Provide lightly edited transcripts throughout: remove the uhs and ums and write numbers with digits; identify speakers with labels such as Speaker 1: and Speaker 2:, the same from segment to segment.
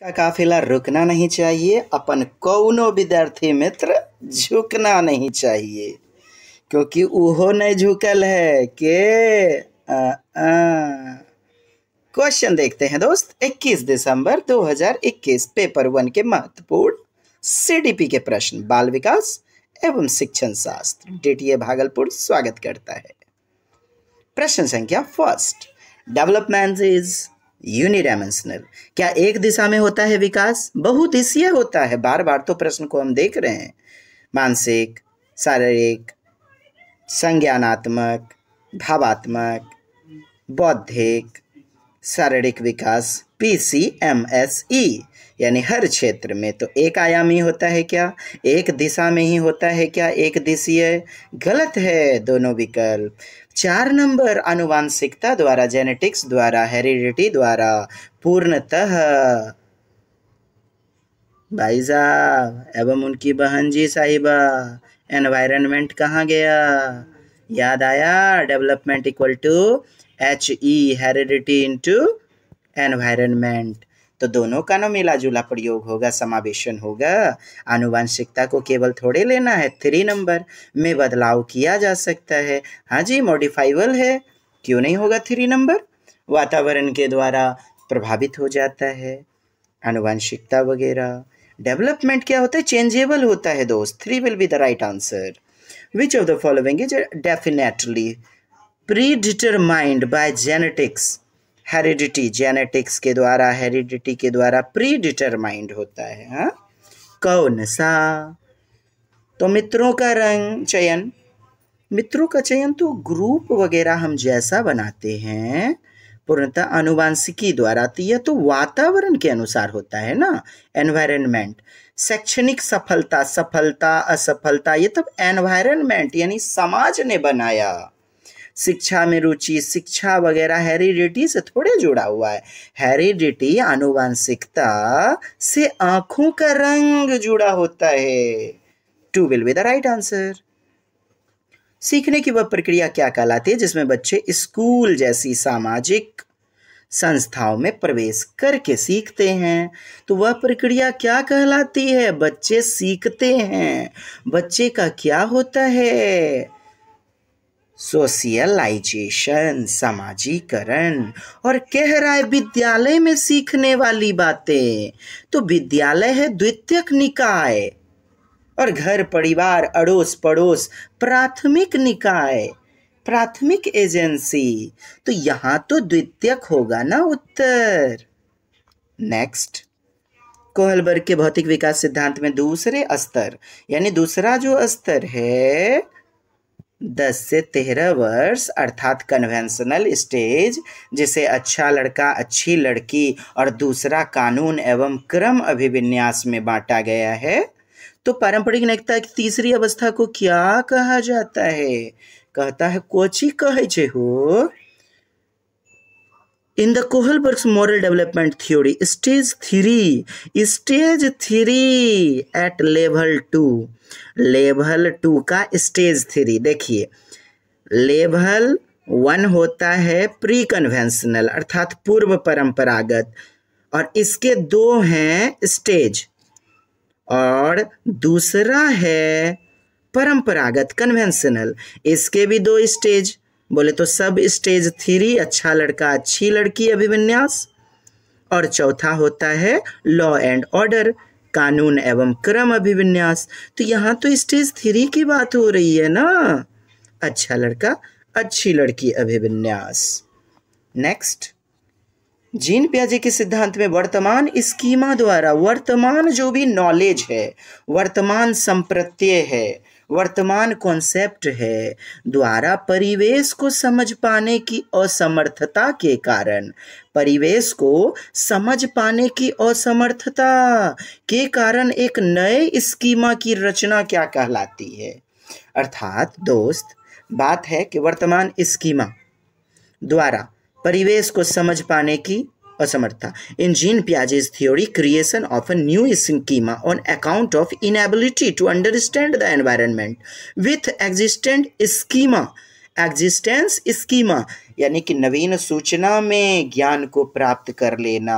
Speaker 1: का काफिला रुकना नहीं चाहिए, अपन कौनो विद्यार्थी मित्र झुकना नहीं चाहिए, क्योंकि उहो नहीं झुकल है के क्वेश्चन देखते हैं दोस्त। 21 दिसंबर 2021 पेपर 1 के महत्वपूर्ण सीडीपी के प्रश्न बाल विकास एवं शिक्षण शास्त्र डीटीए भागलपुर स्वागत करता है। प्रश्न संख्या फर्स्ट, डेवलपमेंट इज यूनिडायमेंशनल। क्या एक दिशा में होता है विकास? बहुदिशीय होता है। बार बार तो प्रश्न को हम देख रहे हैं। मानसिक, शारीरिक, संज्ञानात्मक, भावात्मक, बौद्धिक, शारीरिक विकास PCMSE, यानी हर क्षेत्र में। तो एक आयामी होता है क्या? एक दिशा में ही होता है क्या? एक दिशीय? गलत है दोनों विकल्प। 4 नंबर, आनुवांशिकता द्वारा, जेनेटिक्स द्वारा, हेरिडिटी द्वारा, पूर्णतः। भाई साहब एवं उनकी बहन जी साहिबा, एनवायरनमेंट कहाँ गया? याद आया? Development equal to HE, heredity into environment. तो दोनों का ना मिला जुला प्रयोग होगा, समावेशन होगा। आनुवांशिकता को केवल थोड़े लेना है, 3 नंबर में बदलाव किया जा सकता है। हाँ जी, मॉडिफाइबल है, क्यों नहीं होगा 3 नंबर? वातावरण के द्वारा प्रभावित हो जाता है, आनुवांशिकता वगैरह। डेवलपमेंट क्या होता है? चेंजेबल होता है दोस्त। 3 will be the right answer. Which of the following is definitely predetermined by genetics? Heredity, genetics के द्वारा, हेरिडिटी के द्वारा प्रीडिटरमाइंड होता है। हाँ, कौन सा? तो मित्रों का रंग चयन, मित्रों का चयन तो ग्रुप वगैरह हम जैसा बनाते हैं पूर्णतः आनुवांशिकी द्वारा, तो यह तो वातावरण के अनुसार होता है ना, एनवायरनमेंट। शैक्षणिक सफलता, सफलता, असफलता, ये तब एनवायरनमेंट यानी समाज ने बनाया। शिक्षा में रुचि, शिक्षा वगैरह हेरिडिटी से थोड़े जुड़ा हुआ है। हेरिडिटी आनुवांशिकता से आंखों का रंग जुड़ा होता है। 2 will be the right answer. सीखने की वह प्रक्रिया क्या कहलाती है जिसमें बच्चे स्कूल जैसी सामाजिक संस्थाओं में प्रवेश करके सीखते हैं? तो वह प्रक्रिया क्या कहलाती है? बच्चे सीखते हैं। बच्चे का क्या होता है? सोशियलाइजेशन, समाजीकरण। और कह रहा है विद्यालय में सीखने वाली बातें, तो विद्यालय है द्वितीयक निकाय, और घर, परिवार, अड़ोस पड़ोस प्राथमिक निकाय, प्राथमिक एजेंसी। तो यहां तो द्वितीयक होगा ना उत्तर। नेक्स्ट, कोहलबर्ग के भौतिक विकास सिद्धांत में दूसरे स्तर यानी दूसरा जो स्तर है 10 से 13 वर्ष अर्थात कन्वेंशनल स्टेज, जिसे अच्छा लड़का, अच्छी लड़की और दूसरा कानून एवं क्रम अभिविन्यास में बांटा गया है। तो पारंपरिक नैतिकता की तीसरी अवस्था को क्या कहा जाता है? कहता है कोची कहे छे हो। In the Kohlberg's moral development theory, stage 3 at level 2, level 2 का स्टेज 3। देखिए, लेवल 1 होता है प्री कन्वेंशनल अर्थात पूर्व परंपरागत, और इसके 2 हैं स्टेज, और दूसरा है परंपरागत कन्वेंशनल, इसके भी 2 स्टेज। बोले तो सब स्टेज 3 अच्छा लड़का, अच्छी लड़की अभिविन्यास, और चौथा होता है लॉ एंड ऑर्डर, कानून एवं क्रम अभिविन्यास। तो यहाँ तो स्टेज 3 की बात हो रही है ना, अच्छा लड़का, अच्छी लड़की अभिविन्यास। नेक्स्ट, जीन पियाजे के सिद्धांत में वर्तमान स्कीमा द्वारा, वर्तमान जो भी नॉलेज है, वर्तमान संप्रत्यय है, वर्तमान कॉन्सेप्ट है, द्वारा परिवेश को समझ पाने की असमर्थता के कारण, परिवेश को समझ पाने की असमर्थता के कारण एक नए स्कीमा की रचना क्या कहलाती है? अर्थात दोस्त, बात है कि वर्तमान स्कीमा द्वारा परिवेश को समझ पाने की असमर्थता। In Jean Piaget's theory, creation of a new schema on account of inability to understand the environment with existent schema, existence schema यानी कि नवीन सूचना में ज्ञान को प्राप्त कर लेना।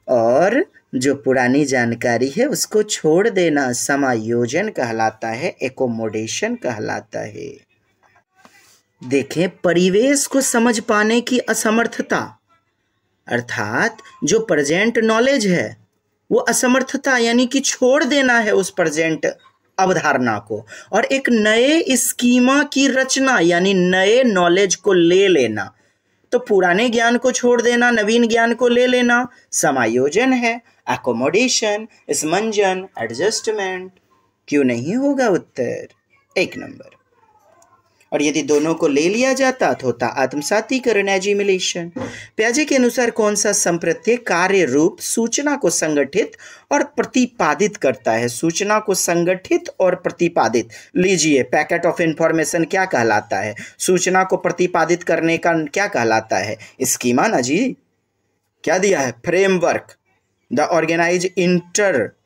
Speaker 1: और जो पुरानी जानकारी है उसको छोड़ देना समायोजन कहलाता है, एकोमोडेशन कहलाता है। देखें, परिवेश को समझ पाने की असमर्थता, अर्थात जो प्रेजेंट नॉलेज है वो असमर्थता यानी कि छोड़ देना है उस प्रेजेंट अवधारणा को, और एक नए स्कीमा की रचना यानी नए नॉलेज को ले लेना। तो पुराने ज्ञान को छोड़ देना, नवीन ज्ञान को ले लेना समायोजन है, एकोमोडेशन, समंजन, एडजस्टमेंट। क्यों नहीं होगा उत्तर 1 नंबर। और यदि दोनों को ले लिया जाता तो होता आत्मसातीकरण, एजिमिलेशन। प्याजे के अनुसार कौन सा संप्रत्यय कार्य रूप सूचना को संगठित और प्रतिपादित करता है? सूचना को संगठित और प्रतिपादित, लीजिए पैकेट ऑफ इंफॉर्मेशन क्या कहलाता है, सूचना को प्रतिपादित करने का क्या कहलाता है? स्कीमा ना जी, क्या दिया है? Framework. The organise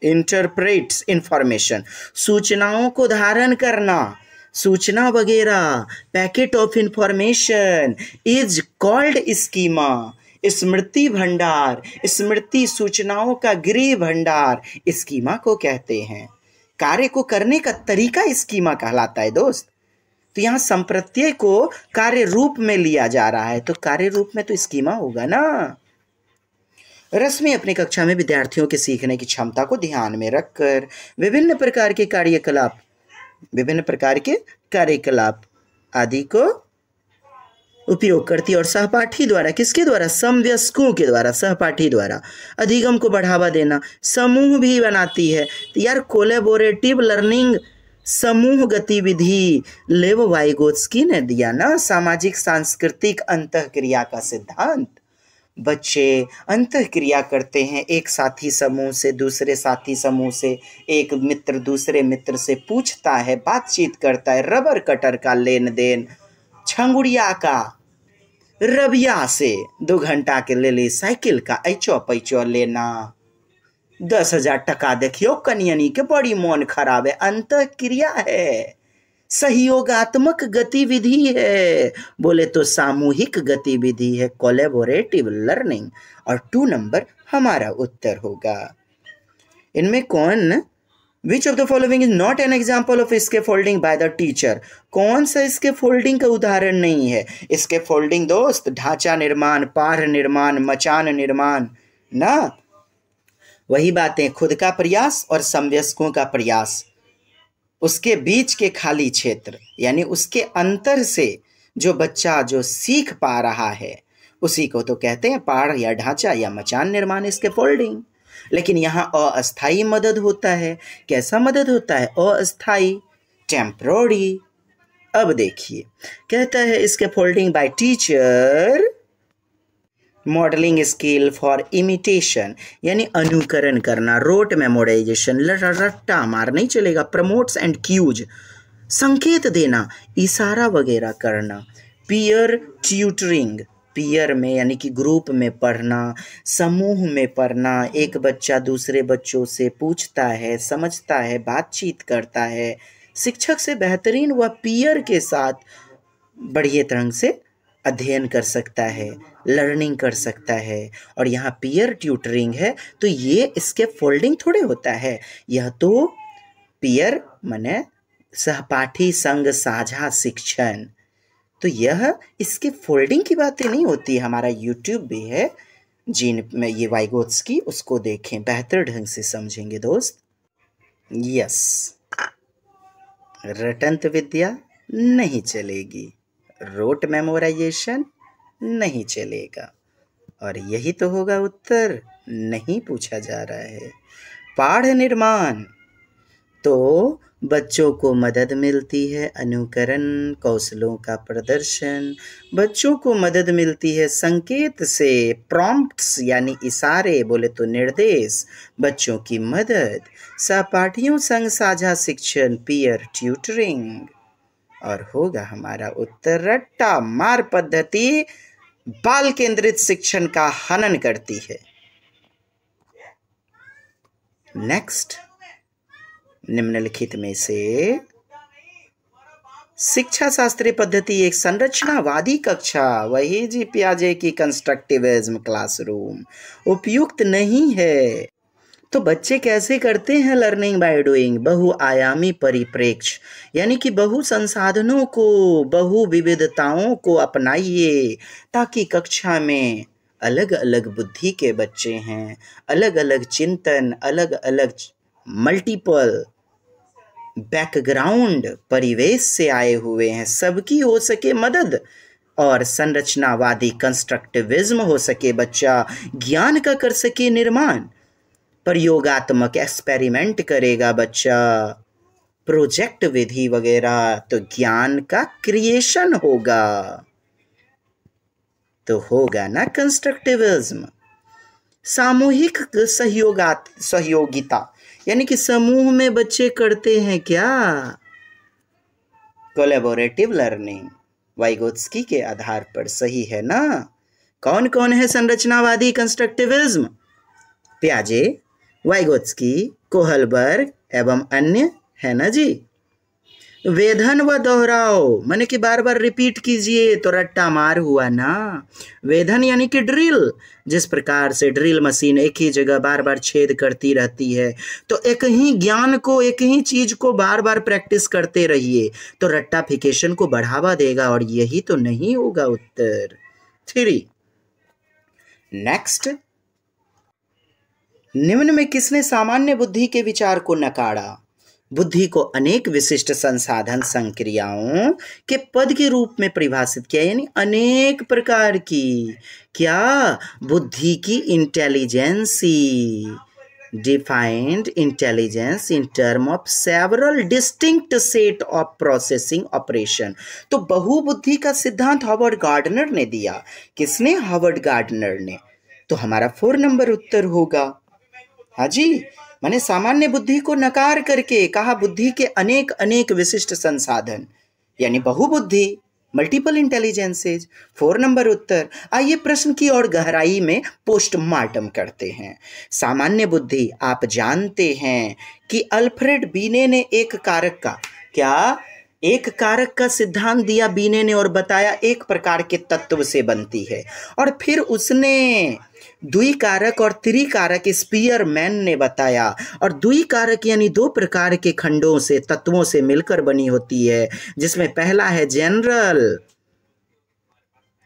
Speaker 1: interprets information, सूचनाओं को धारण करना, सूचना वगैरह। Packet of information is called schema, स्मृति भंडार, स्मृति सूचनाओं का गृह भंडार स्कीमा को कहते हैं। कार्य को करने का तरीका स्कीमा कहलाता है दोस्त। तो यहाँ संप्रत्यय को कार्य रूप में लिया जा रहा है, तो कार्य रूप में तो स्कीमा होगा ना। रश्मि अपनी कक्षा में विद्यार्थियों के सीखने की क्षमता को ध्यान में रखकर विभिन्न प्रकार के कार्यकलाप आदि को उपयोग करती है और सहपाठी द्वारा, किसके द्वारा? समवयस्कों के द्वारा, सहपाठी द्वारा अधिगम को बढ़ावा देना, समूह भी बनाती है। तो यार कोलैबोरेटिव लर्निंग, समूह गतिविधि लेव वाइगोत्स्की ने दिया ना सामाजिक सांस्कृतिक अंतःक्रिया का सिद्धांत। बच्चे अंतःक्रिया करते हैं एक साथी समूह से दूसरे साथी समूह से, एक मित्र दूसरे मित्र से पूछता है, बातचीत करता है, रबर कटर का लेन देन, छंगुड़िया का रबिया से 2 घंटा के ले ले साइकिल का ऐचो पैचो लेना, 10,000 टका देखियो कनियनी के बड़ी मन खराब है। अंतःक्रिया है, सहयोगात्मक गतिविधि है, बोले तो सामूहिक गतिविधि है, कोलैबोरेटिव लर्निंग। और 2 नंबर हमारा उत्तर होगा। इनमें कौन, विच of the following is not an example of scaffolding by the teacher? कौन सा स्कैफोल्डिंग का उदाहरण नहीं है? स्कैफोल्डिंग दोस्त ढांचा निर्माण, पाढ़ निर्माण, मचान निर्माण ना, वही बातें, खुद का प्रयास और समवयस्कों का प्रयास, उसके बीच के खाली क्षेत्र यानी उसके अंतर से जो बच्चा जो सीख पा रहा है उसी को तो कहते हैं पाढ़ या ढांचा या मचान निर्माण, स्कैफोल्डिंग। लेकिन यहाँ अस्थायी मदद होता है। कैसा मदद होता है? अस्थायी, टेम्पररी। अब देखिए, कहता है scaffolding by teacher, modelling skill for imitation यानी अनुकरण करना, रोट मेमोराइजेशन, रट्टा मार नहीं चलेगा, प्रमोट्स एंड क्यूज, संकेत देना, इशारा वगैरह करना, पीयर ट्यूटरिंग, पीयर में यानी कि ग्रुप में पढ़ना, समूह में पढ़ना, एक बच्चा दूसरे बच्चों से पूछता है, समझता है, बातचीत करता है, शिक्षक से बेहतरीन वह पीयर के साथ बढ़िया तरह से अध्ययन कर सकता है, लर्निंग कर सकता है। और यहाँ पीयर ट्यूटरिंग है तो ये स्कैफोल्डिंग थोड़े होता है, यह तो पीयर माने सहपाठी संग साझा शिक्षण। तो यह स्कैफोल्डिंग की बातें नहीं होती। हमारा यूट्यूब भी है जिन में ये वाइगोत्स्की, उसको देखें, बेहतर ढंग से समझेंगे दोस्त। यस, रटंत विद्या नहीं चलेगी, रोट मेमोराइजेशन नहीं चलेगा, और यही तो होगा उत्तर। नहीं पूछा जा रहा है। पाढ़ निर्माण तो बच्चों को मदद मिलती है, अनुकरण कौशलों का प्रदर्शन, बच्चों को मदद मिलती है संकेत से, प्रॉम्प्ट्स यानी इशारे, बोले तो निर्देश, बच्चों की मदद, सहपाठियों संग साझा शिक्षण, पीयर ट्यूटरिंग। और होगा हमारा उत्तर रट्टा मार पद्धति बाल केंद्रित शिक्षण का हनन करती है। नेक्स्ट, निम्नलिखित में से शिक्षा शास्त्रीय पद्धति एक संरचनावादी कक्षा, वही जी पियाजे की कंस्ट्रक्टिविज्म क्लासरूम उपयुक्त नहीं है। तो बच्चे कैसे करते हैं लर्निंग बाय डूइंग? बहुआयामी परिप्रेक्ष्य, यानी कि बहु संसाधनों को, बहु विविधताओं को अपनाइए, ताकि कक्षा में अलग अलग बुद्धि के बच्चे हैं, अलग अलग चिंतन, अलग अलग मल्टीपल बैकग्राउंड परिवेश से आए हुए हैं, सबकी हो सके मदद और संरचनावादी कंस्ट्रक्टिविज्म हो सके, बच्चा ज्ञान का कर सके निर्माण, प्रयोगात्मक एक्सपेरिमेंट करेगा बच्चा, प्रोजेक्ट विधि वगैरह, तो ज्ञान का क्रिएशन होगा, तो होगा ना कंस्ट्रक्टिविज्म। सामूहिक सहयोगिता, यानी कि समूह में बच्चे करते हैं क्या? कोलैबोरेटिव लर्निंग वाइगोत्स्की के आधार पर, सही है ना? कौन कौन है संरचनावादी कंस्ट्रक्टिविज्म? पियाजे, वाइगोत्स्की, कोहलबर्ग एवं अन्य, है ना जी। वेधन व दोहराओ, माने कि बार बार रिपीट कीजिए तो रट्टा मार हुआ ना। वेधन यानी कि ड्रिल, जिस प्रकार से ड्रिल मशीन एक ही जगह बार बार छेद करती रहती है, तो एक ही ज्ञान को, एक ही चीज को बार बार प्रैक्टिस करते रहिए तो रट्टाफिकेशन को बढ़ावा देगा, और यही तो नहीं होगा उत्तर। 3 नेक्स्ट, निम्न में किसने सामान्य बुद्धि के विचार को नकारा? बुद्धि को अनेक विशिष्ट संसाधन संक्रियाओं के पद के रूप में परिभाषित किया, यानी अनेक प्रकार की, क्या? बुद्धि की intelligence, defined intelligence in term of several distinct set of processing operation. तो बहुबुद्धि का सिद्धांत हार्वर्ड गार्डनर ने दिया। किसने? हार्वर्ड गार्डनर ने। तो हमारा 4 नंबर उत्तर होगा। हाँ जी, मैंने सामान्य बुद्धि को नकार करके कहा बुद्धि के अनेक अनेक विशिष्ट संसाधन, यानी बहुबुद्धि, मल्टीपल इंटेलिजेंसेज। 4 नंबर उत्तर। आइए प्रश्न की और गहराई में पोस्टमार्टम करते हैं। सामान्य बुद्धि, आप जानते हैं कि अल्फ्रेड बीने ने एक कारक का, क्या? एक कारक का सिद्धांत दिया बीने ने, और बताया एक प्रकार के तत्व से बनती है, और फिर उसने द्विकारक और त्रिकारक स्पीयरमैन ने बताया, और द्विकारक यानी 2 प्रकार के खंडों से, तत्वों से मिलकर बनी होती है, जिसमें पहला है जनरल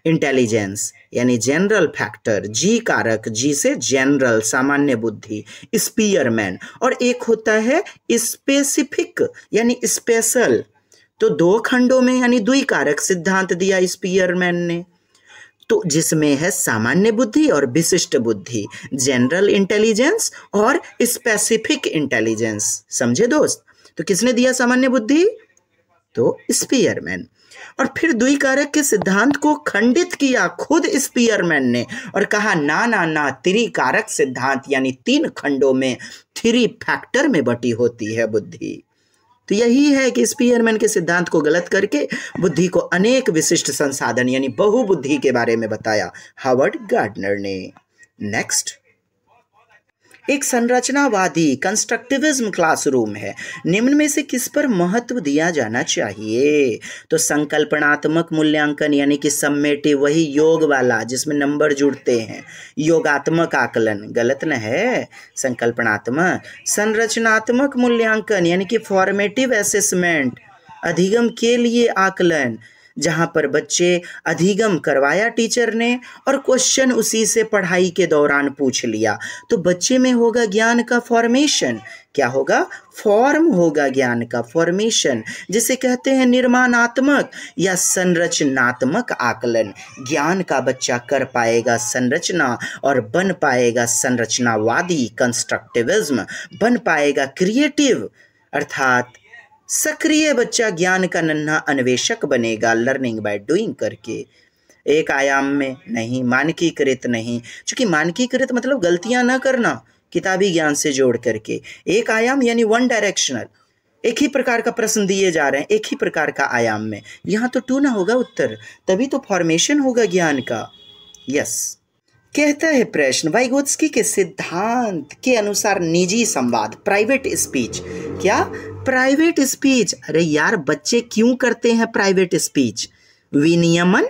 Speaker 1: इंटेलिजेंस, यानी जनरल फैक्टर, जी कारक, जी से जनरल, सामान्य बुद्धि, स्पीयरमैन, और एक होता है स्पेसिफिक यानी स्पेशल। तो 2 खंडों में यानी द्विकारक सिद्धांत दिया स्पीयरमैन ने, तो जिसमें है सामान्य बुद्धि और विशिष्ट बुद्धि, जनरल इंटेलिजेंस और स्पेसिफिक इंटेलिजेंस। समझे दोस्त? तो किसने दिया सामान्य बुद्धि? तो स्पीयरमैन। और फिर द्विकारक के सिद्धांत को खंडित किया खुद स्पीयरमैन ने, और कहा ना ना ना, त्रिकारक सिद्धांत यानी 3 खंडों में, 3 फैक्टर में बटी होती है बुद्धि। तो यही है कि स्पीयरमैन के सिद्धांत को गलत करके बुद्धि को अनेक विशिष्ट संसाधन यानी बहुबुद्धि के बारे में बताया हार्वर्ड गार्डनर ने। नेक्स्ट, एक संरचनावादी कंस्ट्रक्टिविज्म क्लासरूम है। निम्न में से किस पर महत्व दिया जाना चाहिए? तो संकल्पनात्मक मूल्यांकन, यानी कि सम्मेटिव, वही योग वाला जिसमें नंबर जुड़ते हैं, योगात्मक आकलन, गलत न है, संकल्पनात्मक। संरचनात्मक मूल्यांकन यानी कि फॉर्मेटिव असेसमेंट, अधिगम के लिए आकलन, जहाँ पर बच्चे अधिगम करवाया टीचर ने और क्वेश्चन उसी से पढ़ाई के दौरान पूछ लिया, तो बच्चे में होगा ज्ञान का फॉर्मेशन। क्या होगा? फॉर्म होगा ज्ञान का, फॉर्मेशन, जिसे कहते हैं निर्माणात्मक या संरचनात्मक आकलन। ज्ञान का बच्चा कर पाएगा संरचना और बन पाएगा संरचनावादी कंस्ट्रक्टिविज्म, बन पाएगा क्रिएटिव अर्थात सक्रिय बच्चा ज्ञान का नन्हा अन्वेषक बनेगा, लर्निंग बाय डूइंग करके। एक आयाम में नहीं, मानकीकृत नहीं, क्योंकि मानकीकृत मतलब गलतियां न करना, किताबी ज्ञान से जोड़ करके। एक आयाम यानी 1 डायरेक्शनल, एक ही प्रकार का प्रश्न दिए जा रहे हैं एक ही प्रकार का आयाम में, यहाँ तो 2 ना होगा उत्तर, तभी तो फॉर्मेशन होगा ज्ञान का। यस, कहता है प्रश्न, वाइगोत्स्की के सिद्धांत के अनुसार निजी संवाद, प्राइवेट स्पीच, क्या प्राइवेट स्पीच, अरे यार बच्चे क्यों करते हैं प्राइवेट स्पीच? विनियमन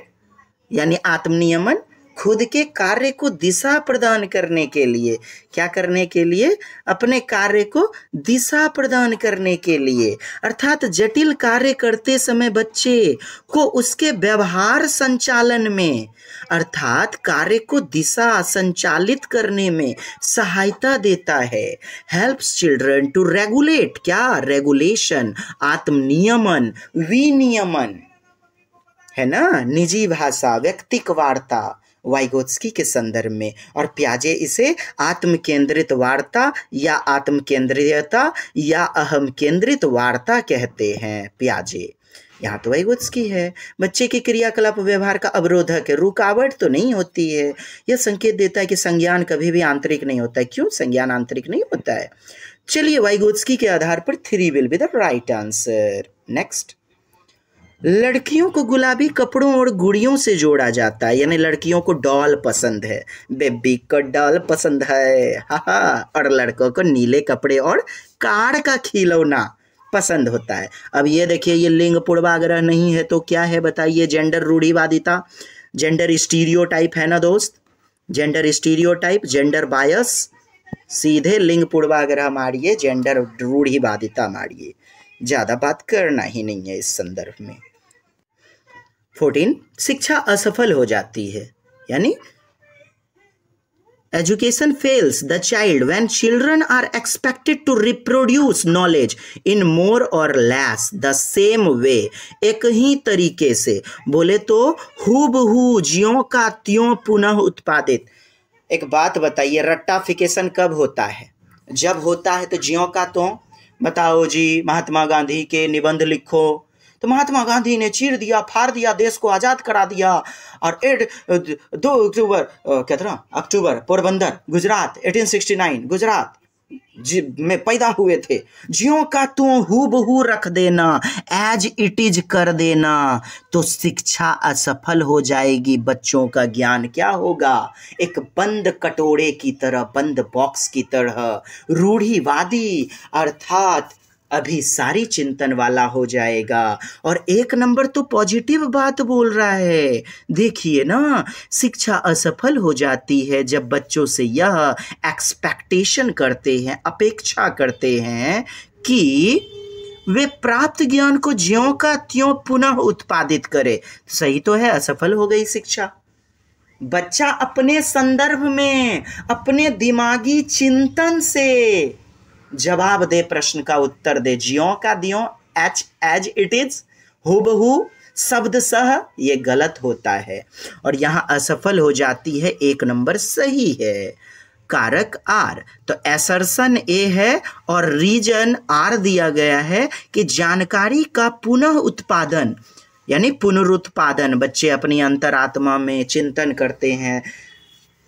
Speaker 1: यानी आत्मनियमन, खुद के कार्य को दिशा प्रदान करने के लिए, क्या करने के लिए? अपने कार्य को दिशा प्रदान करने के लिए। अर्थात जटिल कार्य करते समय बच्चे को उसके व्यवहार संचालन में, अर्थात कार्य को दिशा संचालित करने में सहायता देता है। हेल्प्स चिल्ड्रन टू रेगुलेट, क्या रेगुलेशन, आत्मनियमन, विनियमन, है ना, निजी भाषा, व्यक्तिक वार्ता, वाइगोत्स्की के संदर्भ में। और प्याजे इसे आत्म केंद्रित वार्ता या आत्म केंद्रियता या अहम केंद्रित वार्ता कहते हैं प्याजे। यहाँ तो वाइगोत्स्की है। बच्चे के क्रियाकलाप व्यवहार का अवरोधक है, रुकावट तो नहीं होती है। यह संकेत देता है कि संज्ञान कभी भी आंतरिक नहीं होता है। क्यों संज्ञान आंतरिक नहीं होता है? चलिए, वाइगोत्स्की के आधार पर 3 will be the right answer. Next, लड़कियों को गुलाबी कपड़ों और गुड़ियों से जोड़ा जाता है, यानी लड़कियों को डॉल पसंद है, बेबी को डॉल पसंद है, और लड़कों को नीले कपड़े और कार का खिलौना पसंद होता है। अब ये देखिए, ये लिंग पूर्वाग्रह नहीं है तो क्या है बताइए? जेंडर रूढ़िवादिता, जेंडर स्टीरियोटाइप है ना दोस्त, जेंडर स्टीरियोटाइप, जेंडर बायस, सीधे लिंग पूर्वाग्रह मारिए, जेंडर रूढ़िवादिता मारिए, ज़्यादा बात करना ही नहीं है इस संदर्भ में। 14, शिक्षा असफल हो जाती है, यानी education fails the child when children are expected to reproduce knowledge in more or less the same way, एक ही तरीके से, बोले तो हूबहू ज्यों का त्यों पुनः उत्पादित। एक बात बताइए, रट्टाफिकेशन कब होता है? जब होता है तो ज्यों का त्यों। बताओ जी, महात्मा गांधी के निबंध लिखो, तो महात्मा गांधी ने चीर दिया, फाड़ दिया, देश को आज़ाद करा दिया, और 2 अक्टूबर क्या था, अक्टूबर पोरबंदर गुजरात 1869 गुजरात में पैदा हुए थे। ज्यों का त्यों हूबहू रख देना, एज इट इज कर देना, तो शिक्षा असफल हो जाएगी। बच्चों का ज्ञान क्या होगा? एक बंद कटोरे की तरह, बंद बॉक्स की तरह, रूढ़िवादी अर्थात अभी सारी चिंतन वाला हो जाएगा। और 1 नंबर तो पॉजिटिव बात बोल रहा है। देखिए ना, शिक्षा असफल हो जाती है जब बच्चों से यह एक्सपेक्टेशन करते हैं, अपेक्षा करते हैं कि वे प्राप्त ज्ञान को ज्यों का त्यों पुनः उत्पादित करे। सही तो है, असफल हो गई शिक्षा। बच्चा अपने संदर्भ में, अपने दिमागी चिंतन से जवाब दे, प्रश्न का उत्तर दे, ज्यों का त्यों, एज इट इज, हूबहू, शब्द सह, ये गलत होता है और यहाँ असफल हो जाती है। 1 नंबर सही है। कारक आर, तो असर्शन ए है और रीजन आर दिया गया है कि जानकारी का पुनः उत्पादन यानी पुनरुत्पादन। बच्चे अपनी अंतरात्मा में चिंतन करते हैं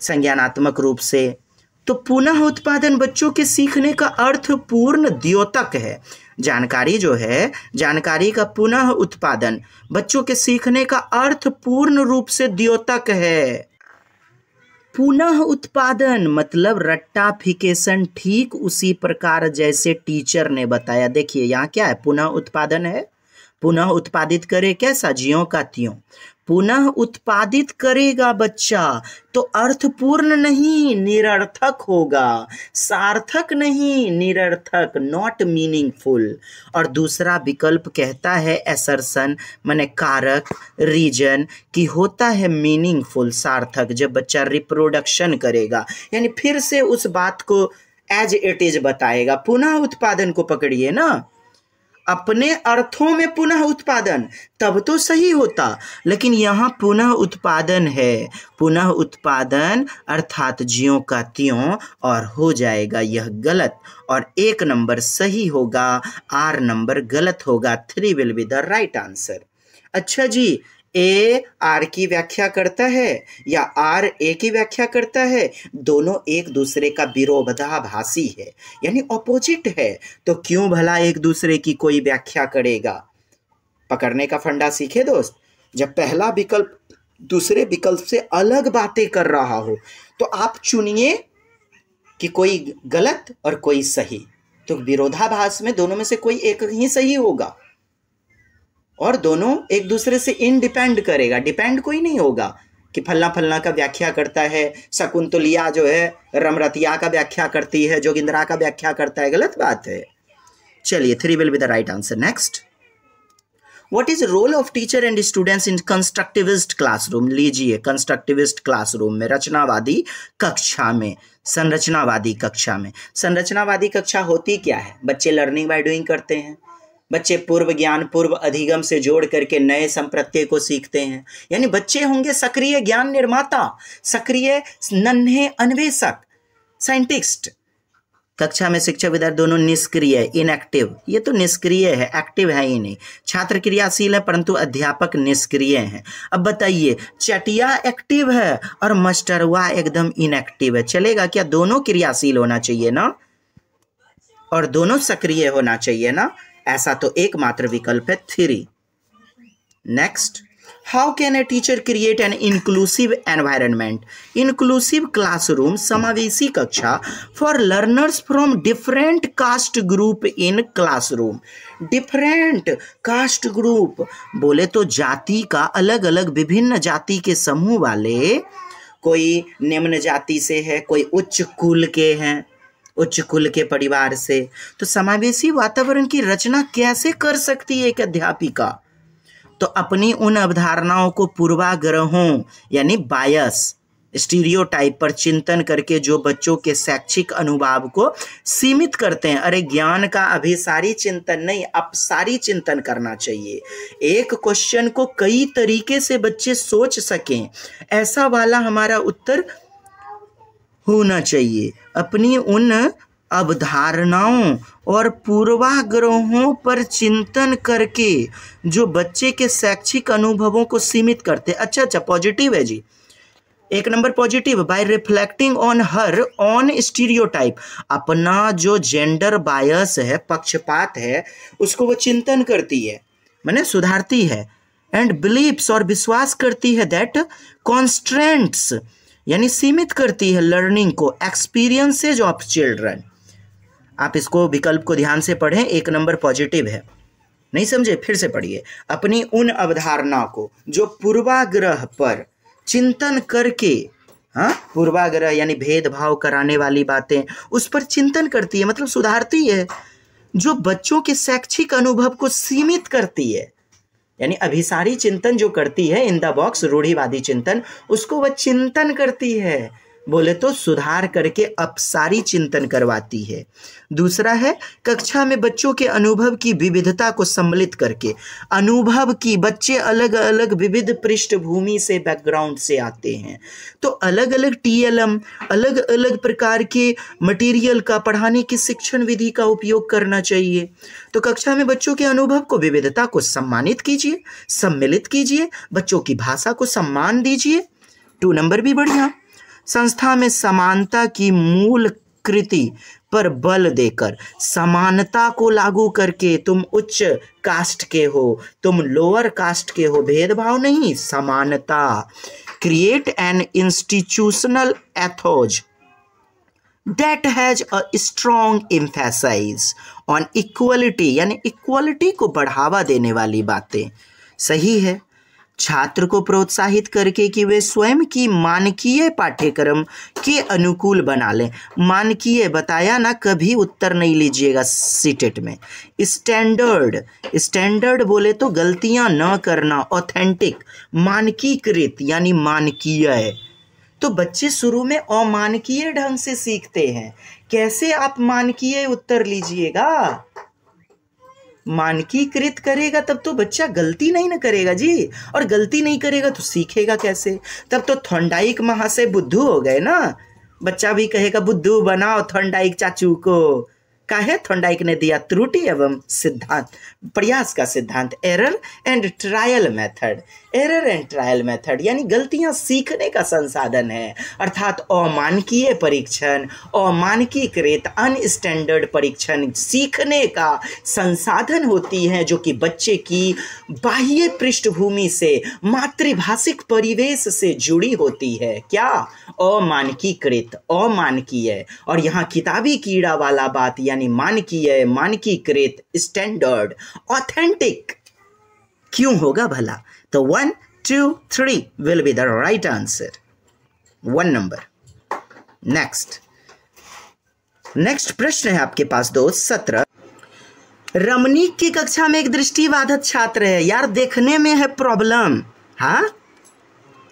Speaker 1: संज्ञानात्मक रूप से, तो पुनः उत्पादन बच्चों के सीखने का अर्थपूर्ण द्योतक है। जानकारी जो है, जानकारी का पुनः उत्पादन बच्चों के सीखने का अर्थपूर्ण रूप से द्योतक है। पुनः उत्पादन मतलब रट्टाफिकेशन, ठीक उसी प्रकार जैसे टीचर ने बताया। देखिए यहाँ क्या है, पुनः उत्पादन है, पुनः उत्पादित करे कैसा, ज्यों का त्यों। पुनः उत्पादित करेगा बच्चा तो अर्थपूर्ण नहीं, निरर्थक होगा, सार्थक नहीं, निरर्थक, नॉट मीनिंगफुल। और दूसरा विकल्प कहता है असर्शन माने कारक, रीजन की होता है मीनिंगफुल, सार्थक, जब बच्चा रिप्रोडक्शन करेगा, यानी फिर से उस बात को एज इट इज बताएगा। पुनः उत्पादन को पकड़िए ना, अपने अर्थों में पुनः उत्पादन, तब तो सही होता, लेकिन यहाँ पुनः उत्पादन है। पुनः उत्पादन अर्थात ज्यों का त्यों, और हो जाएगा यह गलत, और 1 नंबर सही होगा, आर नंबर गलत होगा। 3 will be the right answer. अच्छा जी, ए आर की व्याख्या करता है या आर ए की व्याख्या करता है? दोनों एक दूसरे का विरोधाभासी है, यानी ऑपोजिट है, तो क्यों भला एक दूसरे की कोई व्याख्या करेगा? पकड़ने का फंडा सीखे दोस्त। जब पहला विकल्प दूसरे विकल्प से अलग बातें कर रहा हो, तो आप चुनिए कि कोई गलत और कोई सही। तो विरोधाभास में दोनों में से कोई एक ही सही होगा और दोनों एक दूसरे से इंडिपेंड करेगा, डिपेंड कोई नहीं होगा कि फल्ला फल्ला का व्याख्या करता है, शकुंतलिया जो है रमरतिया का व्याख्या करती है, जोगिंद्रा का व्याख्या करता है, गलत बात है। चलिए 3 will be the right answer. Next, what is role of teacher and students in constructivist classroom? लीजिए, कंस्ट्रक्टिविस्ट क्लासरूम में, रचनावादी कक्षा में, संरचनावादी कक्षा में। संरचनावादी कक्षा होती क्या है? बच्चे लर्निंग बाय डूइंग करते हैं, बच्चे पूर्व ज्ञान पूर्व अधिगम से जोड़ करके नए संप्रत्यय को सीखते हैं, यानी बच्चे होंगे सक्रिय ज्ञान निर्माता, सक्रिय नन्हे अन्वेषक, साइंटिस्ट। कक्षा में शिक्षक विद्यार्थी दोनों निष्क्रिय, इनएक्टिव, ये तो निष्क्रिय है, एक्टिव है ही नहीं। छात्र क्रियाशील है परंतु अध्यापक निष्क्रिय हैं। अब बताइए, चटिया एक्टिव है और मास्टरवा एकदम इनएक्टिव है, चलेगा क्या? दोनों क्रियाशील होना चाहिए ना, और दोनों सक्रिय होना चाहिए ना, ऐसा तो एकमात्र विकल्प है 3। Next, how can a teacher create an inclusive environment? Inclusive classroom, समावेशी कक्षा for learners from different caste group in classroom. Different caste group बोले तो जाति का, अलग अलग विभिन्न जाति के समूह वाले, कोई निम्न जाति से है, कोई उच्च कुल के हैं, उच्च कुल के परिवार से। तो समावेशी वातावरण की रचना कैसे कर सकती है एक अध्यापिका? तो अपनी उन अवधारणाओं को पूर्वाग्रहों यानी बायस, स्टीरियोटाइप पर चिंतन करके जो बच्चों के शैक्षिक अनुभव को सीमित करते हैं। अरे ज्ञान का अभिसारी चिंतन नहीं, अपसारी चिंतन करना चाहिए। एक क्वेश्चन को कई तरीके से बच्चे सोच सकें, ऐसा वाला हमारा उत्तर होना चाहिए। अपनी उन अवधारणाओं और पूर्वाग्रहों पर चिंतन करके जो बच्चे के शैक्षिक अनुभवों को सीमित करते। अच्छा, पॉजिटिव है जी, 1 number positive. By reflecting on her on stereotype, अपना जो जेंडर बायस है, पक्षपात है, उसको वो चिंतन करती है, माने सुधारती है। एंड बिलीव्स, और विश्वास करती है, दैट कॉन्स्ट्रेंट्स यानी सीमित करती है लर्निंग को, एक्सपीरियंसेज ऑफ चिल्ड्रन। आप इसको विकल्प को ध्यान से पढ़ें, 1 नंबर पॉजिटिव है। नहीं समझे? फिर से पढ़िए। अपनी उन अवधारणा को जो पूर्वाग्रह पर चिंतन करके, हाँ, पूर्वाग्रह यानी भेदभाव कराने वाली बातें, उस पर चिंतन करती है, मतलब सुधारती है, जो बच्चों के शैक्षिक अनुभव को सीमित करती है, यानी अभिसारी चिंतन जो करती है, इन द बॉक्स रूढ़िवादी चिंतन, उसको वह चिंतन करती है, बोले तो सुधार करके अपसारी चिंतन करवाती है। दूसरा है, कक्षा में बच्चों के अनुभव की विविधता को सम्मिलित करके, अनुभव की, बच्चे अलग अलग विविध पृष्ठभूमि से, बैकग्राउंड से आते हैं, तो अलग अलग TLM, अलग अलग प्रकार के मटेरियल का, पढ़ाने की शिक्षण विधि का उपयोग करना चाहिए। तो कक्षा में बच्चों के अनुभव को, विविधता को सम्मानित कीजिए, सम्मिलित कीजिए, बच्चों की भाषा को सम्मान दीजिए। 2 नंबर भी बढ़िया। संस्था में समानता की मूल कृति पर बल देकर, समानता को लागू करके, तुम उच्च कास्ट के हो, तुम लोअर कास्ट के हो, भेदभाव नहीं, समानता। Create an institutional ethos that has a strong emphasis on equality, यानी इक्वालिटी को बढ़ावा देने वाली बातें। सही है। छात्र को प्रोत्साहित करके कि वे स्वयं की मानकीय पाठ्यक्रम के अनुकूल बना लें। मानकीय बताया ना, कभी उत्तर नहीं लीजिएगा सीटेट में। स्टैंडर्ड, स्टैंडर्ड बोले तो गलतियां न करना, ऑथेंटिक, मानकीकृत यानी मानकीय। तो बच्चे शुरू में अमानकीय ढंग से सीखते हैं, कैसे आप मानकीय उत्तर लीजिएगा? मानकीकृत करेगा तब तो बच्चा गलती नहीं ना करेगा जी, और गलती नहीं करेगा तो सीखेगा कैसे? तब तो थॉर्नडाइक महाशय बुद्धू हो गए ना। बच्चा भी कहेगा बुद्धू बनाओ थॉर्नडाइक चाचू को, काहे थॉर्नडाइक ने दिया त्रुटि एवं सिद्धांत, प्रयास का सिद्धांत, error and trial method. Error and trial method यानी गलतियां सीखने का संसाधन है, अर्थात अमानकीय परीक्षण, अमानकीकृत अनस्टैंडर्ड परीक्षण सीखने का संसाधन होती है, जो कि बच्चे की बाह्य पृष्ठभूमि से, मातृभाषिक परिवेश से जुड़ी होती है। क्या? अमानकीकृत, अमानकीय। और यहाँ किताबी कीड़ा वाला बात यानी मानकीय, मानकीकृत, स्टैंडर्ड, ऑथेंटिक क्यों होगा भला? तो 1, 2, 3 will be the right answer. 1 number. Next प्रश्न है आपके पास दोस्त 17। रमणीक की कक्षा में एक दृष्टिबाधित छात्र है। यार देखने में है प्रॉब्लम, हाँ,